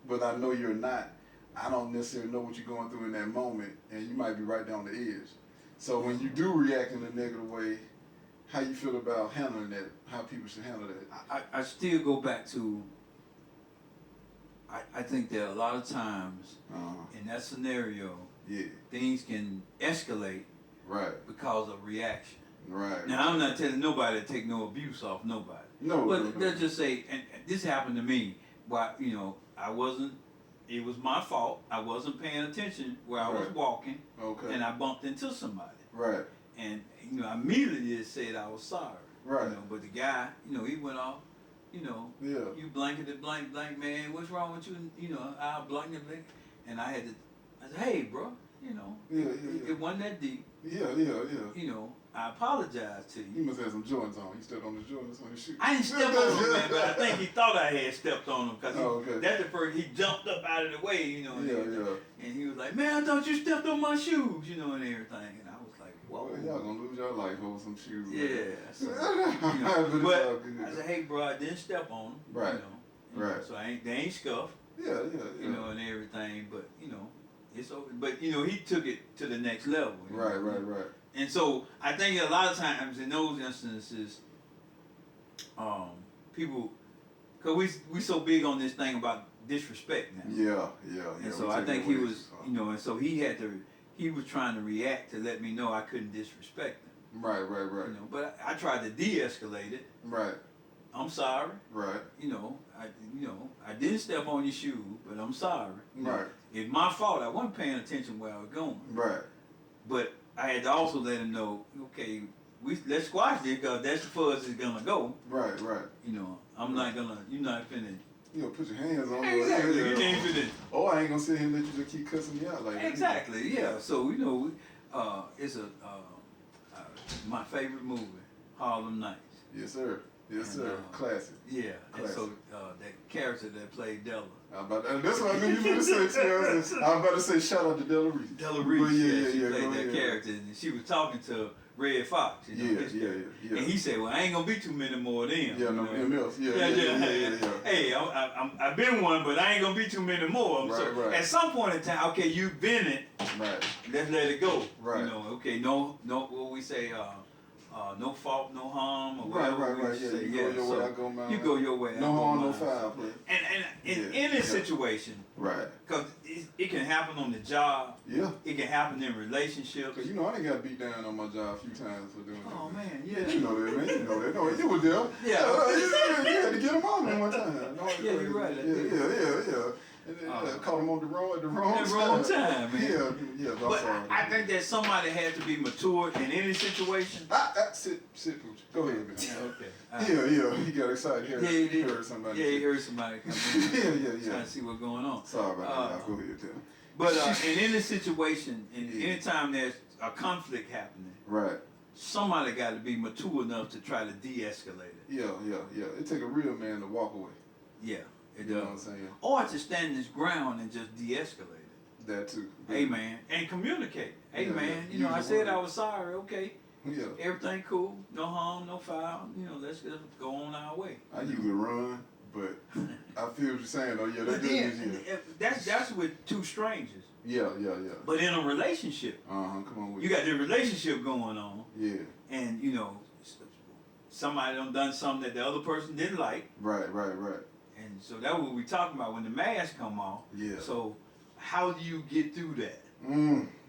but I know you're not, I don't necessarily know what you're going through in that moment, and you might be right down the edge. So when you do react in a negative way, how you feel about handling that? How people should handle that? I still go back to. I think that a lot of times in that scenario, things can escalate because of reaction. Right. Now I'm not telling nobody to take no abuse off nobody. No. But let's just say, and this happened to me. Why I wasn't. It was my fault. I wasn't paying attention where I was walking, and I bumped into somebody. Right. And I immediately just said I was sorry. Right. But the guy, he went off. You blanketed blank man. What's wrong with you? I blanketed blank, and I said, hey, bro. It wasn't that deep. Yeah. I apologize to you. You must have some joints on. You stepped on the joints on his shoe. I didn't step on him, man, but I think he thought I had stepped on him because that's the first. He jumped up out of the way, and he was like, "Man, I thought you stepped on my shoes, and everything." And I was like, "Whoa, well, y'all gonna lose your life over some shoes." Yeah. So, but I said, "Hey, bro, I didn't step on them." Right. Right. So they ain't scuffed. Yeah. And everything, but it's over. But he took it to the next level. Right. And so I think a lot of times in those instances, people, because we so big on this thing about disrespect now. Yeah. And so I think he was, and so he was trying to react to let me know I couldn't disrespect him. Right. But I tried to de-escalate it. Right. I'm sorry. Right. I didn't step on your shoe, but I'm sorry. Right. It's my fault. I wasn't paying attention where I was going. Right. But I had to also let him know, okay, let's squash this because that's the furthest it's gonna go. Right. I'm not gonna. You're not finna. Put your hands on me. Exactly. You ain't finna. Oh, I ain't gonna sit here and let you just keep cussing me out like that. Exactly. Yeah. So it's my favorite movie, Harlem Nights. Yes, sir. Classic. Yeah. Classic. And so that character that played Della, That's what I knew you were going to say, Terrence. I was about to say shout out to Della Reese. Della Reese, she played go that ahead. character, and she was talking to Red Fox, you know, his character. And he said, "Well, I ain't gonna be too many more of them." Yeah, no, MLs. Yeah. Hey, I've been one, but I ain't gonna be too many more. Right, so right. At some point in time, okay, you've been it. Right. Let's let it go. Right. You know, okay, no, what we say, no fault, no harm, or whatever we Right. say. You go your way, I go mine. You go your way. No harm, no foul. And in this situation, right? Because it can happen on the job. Yeah. It can happen in relationships. Cause you know I done got beat down on my job a few times for doing that. Oh man, yeah. You know that, man. You know that. No, you were there. Yeah. You had to get him on one time. No, yeah, you're right. Yeah. Caught him on the wrong time, man. Yeah. But I think that somebody has to be mature in any situation. Sit, Pooch. Go ahead, man. Okay. Yeah. He got excited. He heard somebody. Yeah, he heard somebody come in. Yeah. Trying to see what's going on. Sorry about that. Go ahead, tell. But in any situation, anytime there's a conflict happening, right, somebody got to be mature enough to try to de-escalate it. Yeah. It take a real man to walk away. Yeah, it does. You know what I'm saying? Or to stand his ground and just de-escalate it. That too. Hey man, and communicate. Hey man, yeah. you know I said I was sorry. Okay. Yeah. Everything cool. No harm, no foul. You know, let's just go on our way. I usually run, but I feel what you're saying though. Yeah, that's with two strangers. Yeah. But in a relationship, come on with you got the relationship going on. Yeah. And you know, somebody done something that the other person didn't like. Right. And so that's what we talking about when the mask come off. Yeah. So how do you get through that?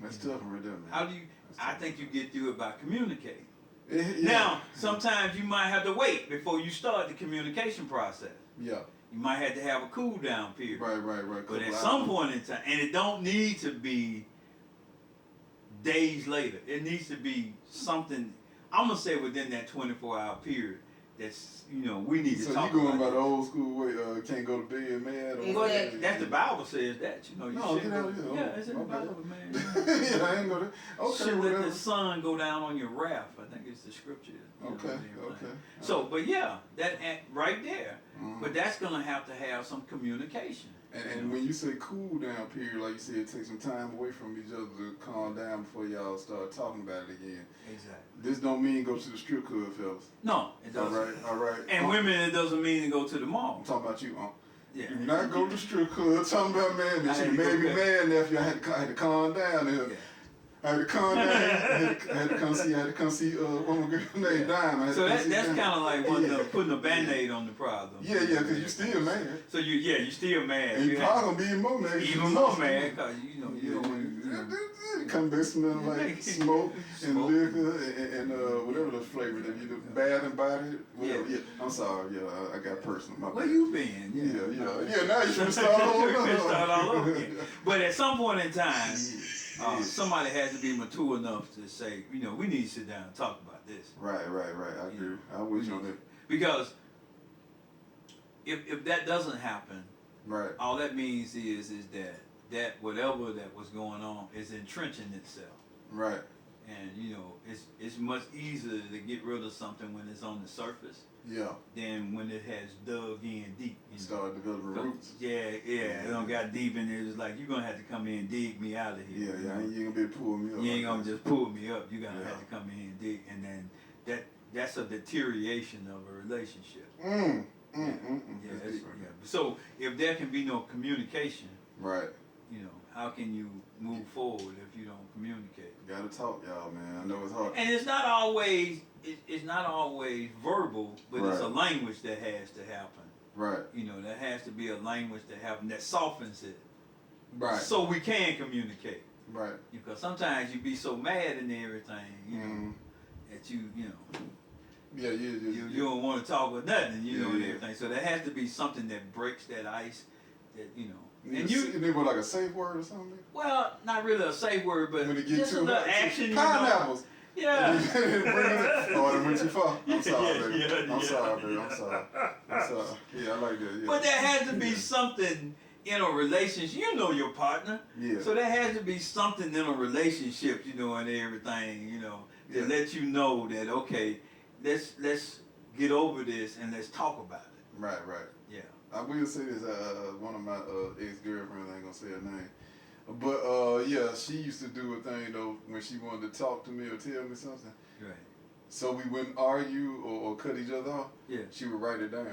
That's tough right there, man. How do you? I think you get through it by communicating. Yeah. Now, sometimes you might have to wait before you start the communication process. Yeah. You might have to have a cool down period. Right. But at some point in time, and it don't need to be days later. It needs to be something, I'm going to say within that 24-hour period, that's, you know, we need to talk about. So you going by the old school way, can't go to bed mad? Well, that's the Bible says that, you know. You get out of here. Yeah, it's in the Bible, man. Yeah, I ain't gonna. Okay, should let the sun go down on your wrath. I think it's the scripture. Okay. So, but yeah, that right there. But that's gonna have to have some communication. And when you say cool down period, like you said, take some time away from each other to calm down before y'all start talking about it again. Exactly. This don't mean go to the strip club, fellas. No, it doesn't. All right. And women, it doesn't mean to go to the mall. I'm talking about you, Yeah. Do not go to the strip club. Talking about man, that you made me mad, nephew. I had to calm down here. Yeah. I had to calm down. I had to come see one of my girl named Dime. So that's kind of like putting a Band-Aid on the problem. Yeah, because you still mad. So you still mad. And you probably gonna be even more mad. Even more mad because you don't want to. Come back smelling like smoke and liquor and whatever the flavor that you do, Bath and Body. Whatever. Yeah. I'm sorry. Yeah, I got personal. Where you been? Yeah. Now you should start all over again. But at some point in time. Somebody has to be mature enough to say, you know, we need to sit down and talk about this. Right. I agree. I wish on that. Because if that doesn't happen, right, all that means is that whatever that was going on is entrenching itself. Right. And you know, it's much easier to get rid of something when it's on the surface. Yeah. Than when it has dug in deep. Start developing roots. Yeah. It don't got deep in there. It's like you're gonna have to come in and dig me out of here. Yeah. You ain't gonna be able to pull me up. You ain't gonna just pull me up. You're gonna have to come in and dig, and then that's a deterioration of a relationship. So if there can be no communication, right? You know, how can you move forward if you don't communicate? Gotta talk, y'all, man. I know it's hard. And it's not always verbal, but it's a language that has to happen. Right. You know, there has to be a language that happens that softens it. Right. So we can communicate. Right. Because sometimes you be so mad and everything, you know, that you know. Yeah. You don't want to talk with nothing, you know, and everything. So there has to be something that breaks that ice, that you know. And you need like a safe word or something? Well, not really a safe word, but just a little action. Pineapples. Yeah. Oh, that went too far. I'm sorry, baby. I'm sorry. Yeah, I like that. Yeah. But there has to be something in a relationship. You know your partner. Yeah. So there has to be something in a relationship, you know, and everything, you know, to let you know that okay, let's get over this and let's talk about it. Right. Yeah. I will say this. One of my ex-girlfriends, I ain't gonna say her name, but yeah, she used to do a thing though when she wanted to talk to me or tell me something. Right. So we wouldn't argue or cut each other off. Yeah. She would write it down.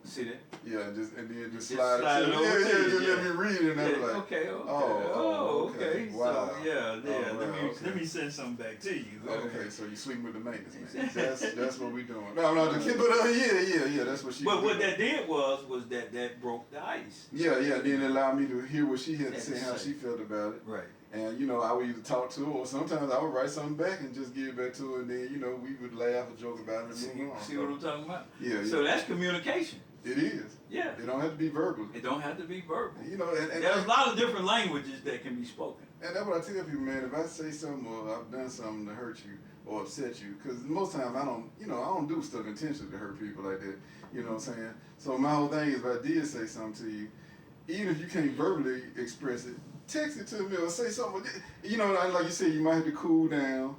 See that? Yeah, and then just slide slide it. it over Yeah, to yeah, you, just yeah. let me read it, and I was like, okay. oh, okay. Wow. So yeah. Oh, Let me send something back to you. Okay, so you sleep with the maintenance man. That's what we doing. No, I'm not just kidding, but yeah, that's what she. But what that did was that broke the ice. Yeah. Then it allowed me to hear what she had to say, how she felt about it. Right. And you know, I would either talk to her, or sometimes I would write something back and just give it back to her, and then you know we would laugh or joke about it and move on. See what I'm talking about? Yeah. So that's communication. It is. Yeah. It don't have to be verbal. It don't have to be verbal. You know, and there's a lot of different languages that can be spoken. And that's what I tell people, man. If I say something or I've done something to hurt you or upset you, because most times I don't do stuff intentionally to hurt people like that. You know what I'm saying? So my whole thing is, if I did say something to you, even if you can't verbally express it, text it to me or say something. You know, like you said, you might have to cool down.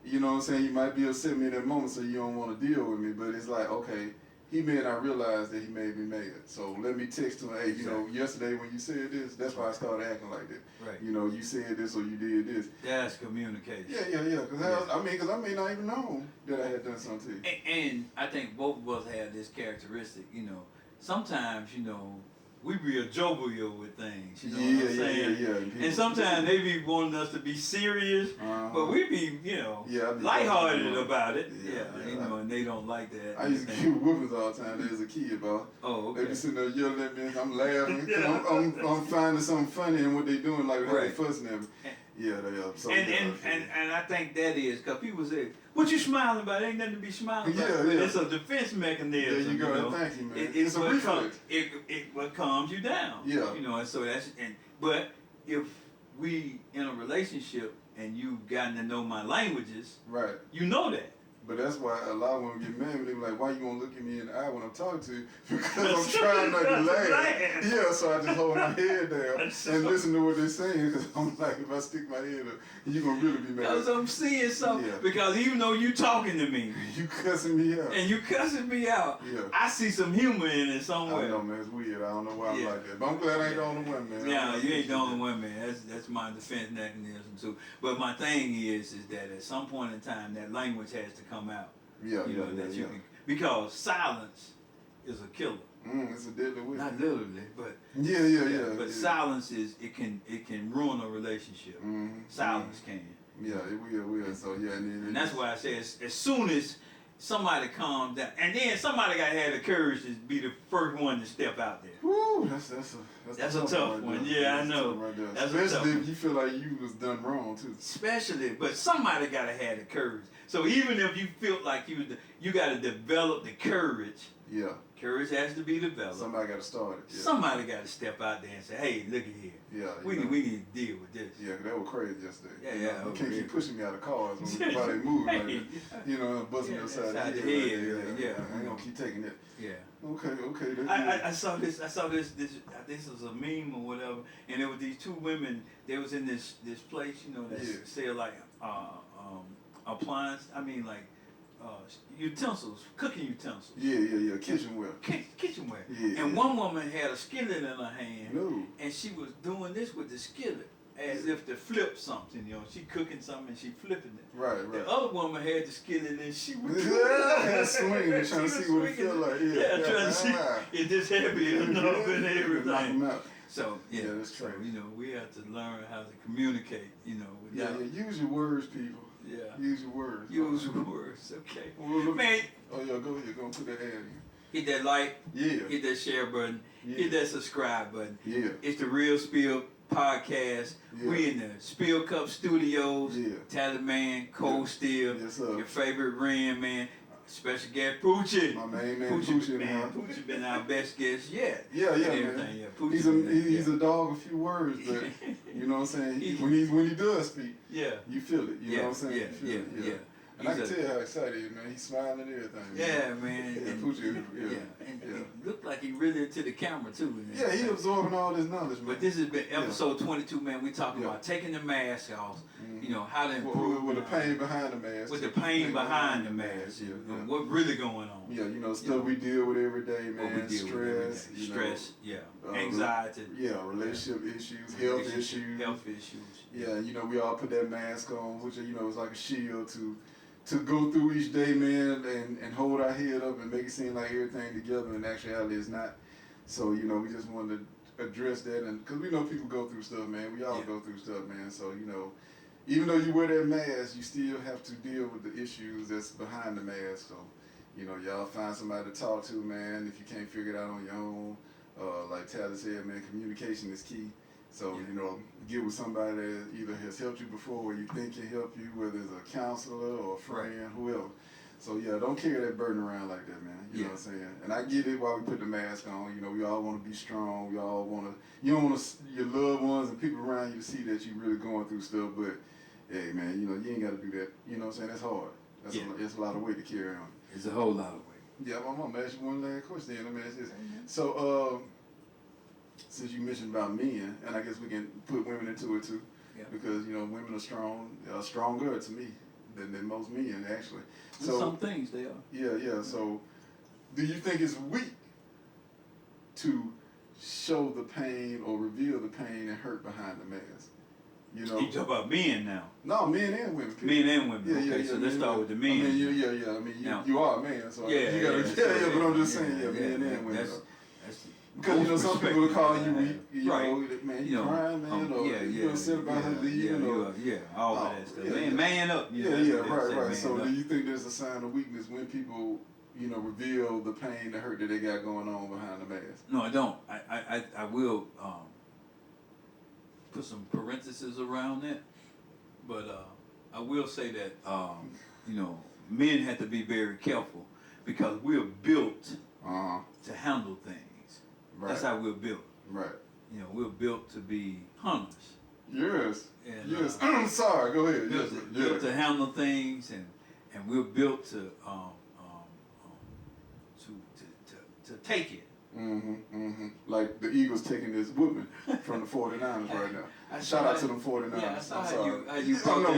You know what I'm saying? You might be upset me in that moment, so you don't want to deal with me. But it's like, okay, he may not realize that he made me mad. So let me text him, hey, you know, yesterday when you said this, that's why I started acting like that. Right. You know, you said this or you did this. That's communication. Yeah. Because I may not even know that I had done something to you. And I think both of us have this characteristic, you know, sometimes, you know, we be jovial with things, you know what I'm saying? Yeah. And sometimes they be wanting us to be serious, but we be, you know, lighthearted about it. Yeah, you know, and they don't like that. I used to give whoopings all the time as a kid, bro. Oh, okay. They be sitting there yelling at me, and I'm laughing, cause I'm finding something funny in what they doing, like how they fussing at me. Yeah, they are. So and I think that is, because people say, what you smiling about? Ain't nothing to be smiling about. Yeah. But it's a defense mechanism. There you go. You know? Thank you, man. It's a reflex. What calms you down. Yeah. You know, and so but if we in a relationship and you've gotten to know my languages, right? You know that. But that's why a lot of women get mad when they be like, why you gonna look at me in the eye when I'm talking to you? Because I'm trying not to laugh. Yeah, so I just hold my head down and listen to what they're saying. Because I'm like, if I stick my head up, you're gonna really be mad. Because I'm seeing something. Yeah. Because even though you talking to me, you cussing me out. And you cussing me out. Yeah. I see some humor in it somewhere. I know, man. It's weird. I don't know why I'm like that. But I'm glad I ain't the only one, man. Yeah, you ain't the only one, man. That's my defense mechanism too. But my thing is that at some point in time, that language has to come out. Yeah, you can, because silence is a killer. It's a deadly weapon. Not literally, but yeah. But silence it can ruin a relationship. Silence can. Yeah, it will. So yeah, and that's why I say as soon as somebody calms down, and then somebody got to have the courage to be the first one to step out there. Woo, that's a tough one. Yeah, I know. Especially if you feel like you was done wrong too. Especially, but somebody got to have the courage. So even if you feel like you got to develop the courage. Yeah. Courage has to be developed. Somebody got to start it. Yeah. Somebody got to step out there and say, "Hey, look at here. Yeah. We need to deal with this." Yeah, that was crazy yesterday. Yeah. You can't keep pushing me out of cars while they move like that. You know, busting your side of the head. Yeah. I ain't gonna keep taking it. Yeah. Okay. I saw this. This was a meme or whatever, and it was these two women. They was in this place, you know, that sell like appliance. I mean, like utensils, cooking utensils. Yeah. Kitchenware. Kitchenware. Yeah. And one woman had a skillet in her hand, no. and she was doing this with the skillet. As if to flip something, you know, she cooking something and she flipping it. Right. The other woman had the skillet and she was swinging, trying to see what it feel like. Yeah, trying to see it just heavy enough and everything. So that's true. So, you know, we have to learn how to communicate, you know. Use your words, people. Yeah. Use your words. Use your words, okay. Well, man. Oh yeah, go ahead, go put that ad in. Hit that like, hit that share button, hit that subscribe button. Yeah. It's the Real Spill Podcast. We in the Spill Cup Studios. Talent Man, Cold Steel, your favorite Ren man, special guest Poochie. My main man Poochie. Poochie been our best guest yet. Yeah, man. Yeah, he's a dog of few words, but you know what I'm saying. When he does speak, you feel it. You know what I'm saying. And I can tell how excited he is, man. He's smiling and everything. Yeah, man. Yeah, And, Poochie, and he looked like he really into the camera too. Yeah, he absorbing all this knowledge, man. But this has been episode 22, man. We talking about taking the mask off. You know, how to improve. With the pain behind the mask. With the pain behind the mask. What really going on. Yeah, you know, stuff we deal with every day, man. Stress. Stress, anxiety. Relationship issues, health issues. Yeah, you know, we all put that mask on, which, you know, is like a shield to go through each day, man, and hold our head up and make it seem like everything together, and actuality is not. So, you know, we just wanted to address that, and because we know people go through stuff, man. We all go through stuff, man. So, you know, even though you wear that mask, you still have to deal with the issues that's behind the mask. So, you know, y'all find somebody to talk to, man, if you can't figure it out on your own. Like Tyler said, man, communication is key. So, you know, get with somebody that either has helped you before or you think can help you, whether it's a counselor or a friend, whoever. So, yeah, don't carry that burden around like that, man. You know what I'm saying? And I get it why we put the mask on. You know, we all want to be strong. We all want to, you don't want your loved ones and people around you to see that you're really going through stuff. But, hey, man, you know, you ain't got to do that. You know what I'm saying? That's hard. That's a lot of weight to carry on. It's a whole lot of weight. Yeah, I'm going to ask you one last question then. Let me ask this. So, since you mentioned about men, and I guess we can put women into it too, because, you know, women are stronger to me than most men, actually. So some things they are. Yeah. So, do you think it's weak to show the pain or reveal the pain and hurt behind the mask? You know, you talk about men now. No, men and women. Men and women. Okay, so let's start with the men. I mean, I mean, you are a man, so you gotta. But I'm just saying, men and women. Because, you know, some people will call you weak, you know, man, you crying, man, or you upset about her leaving, or all of that stuff. Man up. Right. So do you think there's a sign of weakness when people, you know, reveal the pain, the hurt that they got going on behind the mask? No, I don't. I will put some parentheses around that, but I will say that, you know, men have to be very careful because we're built to handle things. Right. That's how we're built. Right. You know, we're built to be hunters. Yes. And, yes. I'm sorry. Go ahead. Built to handle things, and we're built to take it. Like the Eagles taking this whooping from the 49ers right now. Shout out to them 49ers. Yeah, I saw how you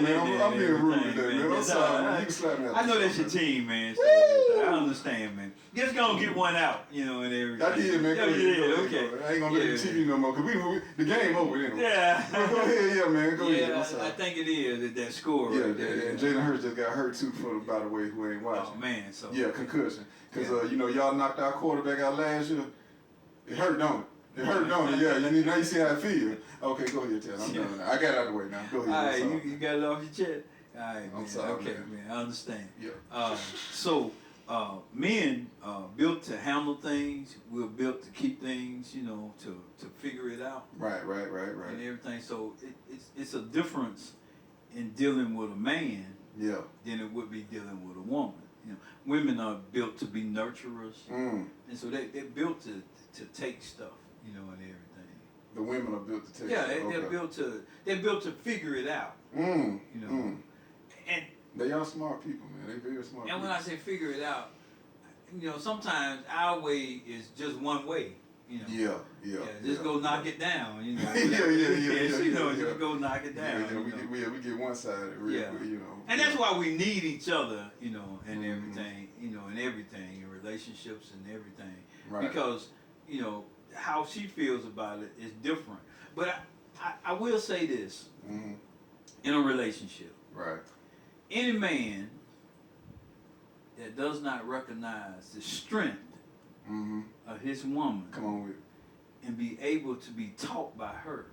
man. I'm being rude today, man. I'm sorry, man. You can slap me out. I know that's your team, man. So I understand, man. Just gonna get one out, you know, and everything. I did, man. Okay. I ain't gonna let the TV no more, because the game over anyway. Yeah. Go ahead, man. Go ahead. I think it is that score right there. And Jalen Hurts just got hurt too, by the way, who ain't watching. Oh, man. So. Yeah, concussion. Because, you know, y'all knocked our quarterback out last year. It hurt, don't it? It hurt, don't it? Yeah, now you see how it feels. Okay, go ahead, Ted. I'm done now. I got it out of the way now. Go ahead. All right, you got it off your chest? All right, I'm sorry, okay, man. I understand. Yeah. So, men built to handle things. We're built to keep things, you know, to figure it out. Right. And everything. So, it's a difference in dealing with a man than it would be dealing with a woman. You know, women are built to be nurturers, and so they're built to take stuff, you know, and everything. The women are built to take. Yeah, they're built to figure it out. You know, and they are smart people, man. They very smart. And when I say figure it out, you know, sometimes our way is just one way. You know. Yeah. Just go knock it down. You know. Just go knock it down. We get one side, you know. And that's why we need each other, you know, and everything, you know, and everything, in relationships and everything. Right. Because, you know, how she feels about it is different. But I will say this, in a relationship. Right. Any man that does not recognize the strength of his woman, come on with, and be able to be taught by her,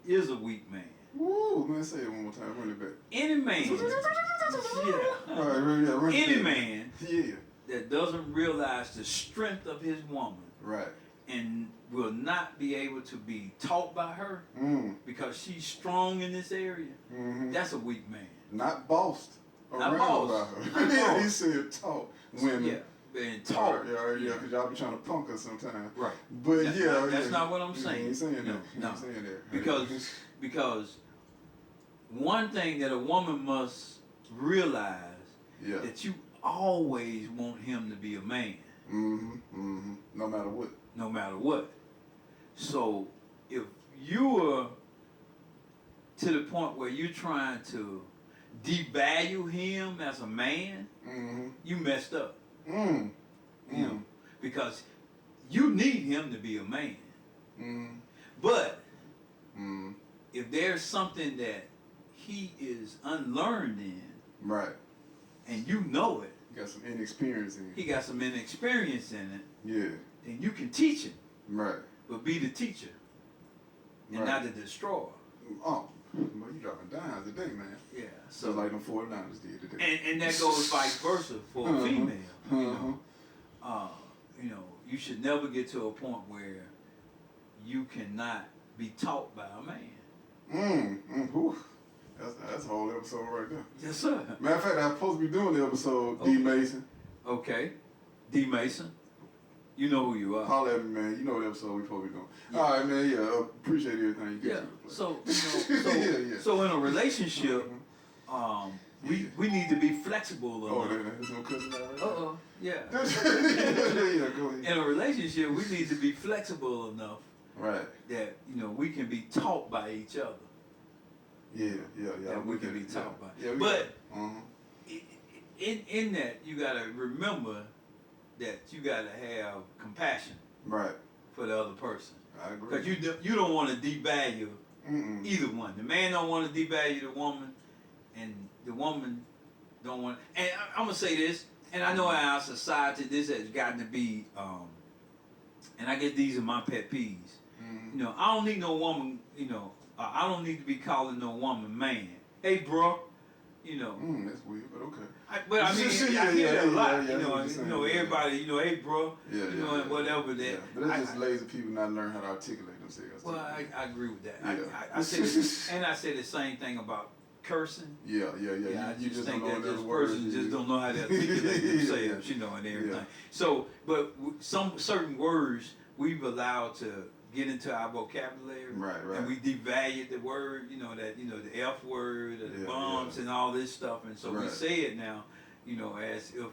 is a weak man. Woo! Man, say it one more time. Run it back. Any man, any man that doesn't realize the strength of his woman, and will not be able to be taught by her because she's strong in this area, that's a weak man. Not bossed around by her. Yeah, he said taught women. Yeah. Being taught. Yeah, because y'all be trying to punk us sometimes. Right. But that's not what I'm saying. You ain't saying that. No. Saying that. Because one thing that a woman must realize Yeah. that you always want him to be a man. No matter what. No matter what. So if you are to the point where you're trying to devalue him as a man, you messed up. You know, because you need him to be a man. But if there's something that he is unlearned in, right, and you know it, you got some inexperience in it. he got some inexperience in it, Yeah. then you can teach him. Right. But be the teacher and not the destroyer. Oh, well, you dropping dimes today, man. Yeah. So like them 49ers did today. And that goes vice versa for a female. You know, you should never get to a point where you cannot be taught by a man. Whew. That's a whole episode right there. Yes, sir. Matter of fact, I'm supposed to be doing the episode, D. Mason. Okay. D. Mason. You know who you are. Holler at me, man. You know what episode we supposed to be doing. Yeah. All right, man. Yeah, appreciate everything you get. So, so in a relationship, we need to be flexible enough. There's no cussing out right now? Yeah. Go ahead. In a relationship, we need to be flexible enough that we can be taught by each other. Yeah. That we can be taught by. Yeah, but in that, you gotta remember that you gotta have compassion for the other person. I agree. Because you don't want to devalue either one. The man don't want to devalue the woman, and the woman don't want. And I'm gonna say this, and I know in our society this has gotten to be, and I guess these are my pet peeves. I don't need no woman. I don't need to be calling no woman man. Hey, bro. That's weird, but okay. But I mean, I hear that a lot. Yeah, everybody. Hey, bro. And whatever that. Yeah. But that's just lazy people not learn how to articulate themselves. Well, I agree with that. Yeah. I say the same thing about cursing. Yeah. I You just don't think know that those this words. person just don't know how to articulate themselves, and everything. Yeah. So, but some certain words we've allowed to get into our vocabulary, Right. and we devalued the word, the F word, or the bombs, and all this stuff, and so we say it now, as if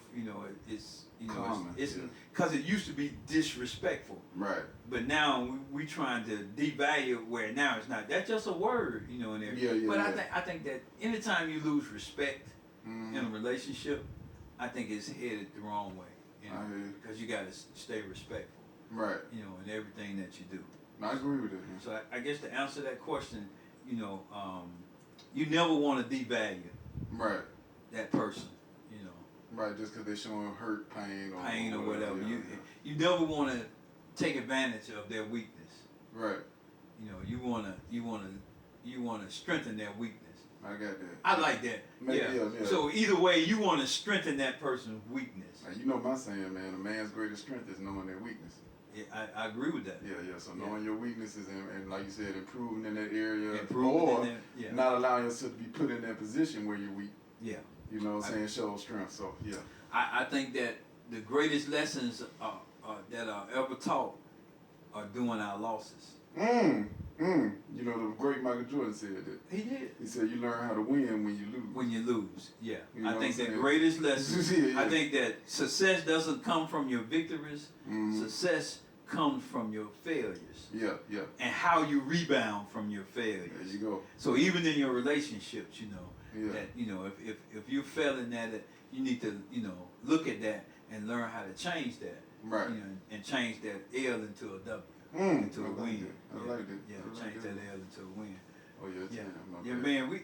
it's common. it's because it used to be disrespectful, Right. but now we trying to devalue where now it's not. That's just a word, and everything. But I think that anytime you lose respect in a relationship, I think it's headed the wrong way, because you got to stay respectful. Right. In everything that you do. I agree with that. Man. So I guess to answer that question, you never want to devalue that person, Right, just because they're showing hurt, pain, or whatever. Yeah. You never want to take advantage of their weakness. Right. You want to strengthen their weakness. I got that. I like that. Yeah. So either way, you want to strengthen that person's weakness. Now, my saying, man, a man's greatest strength is knowing their weakness. Yeah, I agree with that. Yeah. So knowing your weaknesses and like you said, improving in that area, or not allowing yourself to be put in that position where you're weak. Yeah. You know what I'm saying? Show strength. So yeah. I think that the greatest lessons that are ever taught are during our losses. The great Michael Jordan said that. He did. He said you learn how to win when you lose. When you lose, yeah. I think the greatest lesson. I think that success doesn't come from your victories. Success comes from your failures. Yeah. And how you rebound from your failures. There you go. So even in your relationships, that if you're failing at it, you need to look at that and learn how to change that. Right. And change that L into a W. Into a win. I like that. Yeah, change that L into a win. Oh yeah. Yeah, man.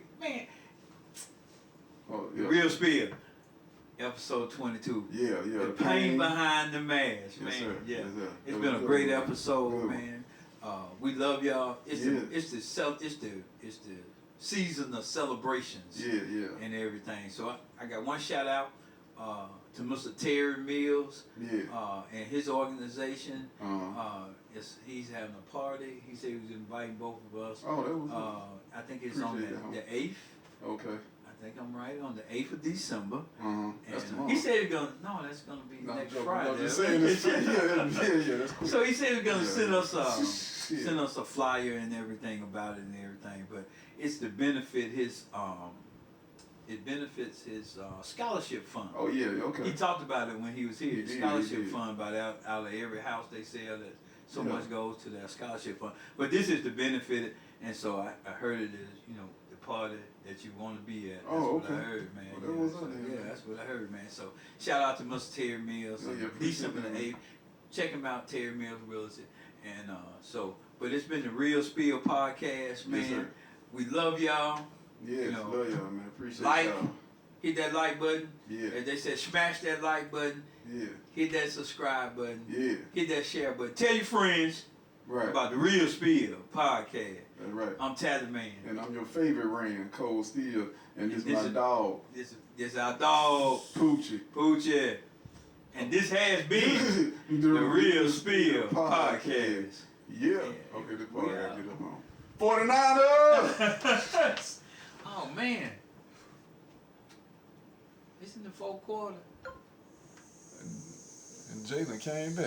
Oh yeah. Real Spill. Episode 22. Yeah. The pain behind the mask, yes, man. Sir. Yeah. Yes, sir. It's been a great episode, man. We love y'all. It's the season of celebrations. Yeah. And everything. So I got one shout out to Mr. Terry Mills. Yeah. And his organization. He's having a party. He said he was inviting both of us. Oh, that was. I think it's on the 8th. Okay. I think I'm right, on the 8th of December. That's And tomorrow. he said he's that's gonna be next Friday. I'm just saying this. Yeah, that's cool. So he said he's gonna send us a flyer and everything about it and everything, but it's to benefit it benefits his scholarship fund. Oh yeah, okay. He talked about it when he was here. He The did, scholarship he did. fund, about out of every house they sell, that so Yeah. much goes to that scholarship fund. But this is to benefit it, and so I heard it is, you know, the party that you want to be at. That's Oh, what okay. I heard, man. Well, that was so, on there, yeah, man. that's what I heard, man. So shout out to Mr. Terry Mills, Yeah, appreciate December that, the man. 8th. Check him out, Terry Mills Realty. And but it's been the Real Spill podcast, man. Yes, sir. We love y'all. Yes, You know, love y'all, man. Appreciate like, y'all. hit that like button. Yeah. As they said, smash that like button. Yeah. Hit that subscribe button. Yeah. Hit that share button. Tell your friends Right. about the Real Spill podcast. That's right. I'm Tyler Man. And I'm your favorite Rand, Cold Steel, and this This my is- dog, This is our dog, Poochie. Poochie. And this has been the Real Spill podcast. Yeah. Yeah. Okay, this We part I out. gotta get up on. 49ers! Oh man. It's in the fourth quarter. And Jalen came back.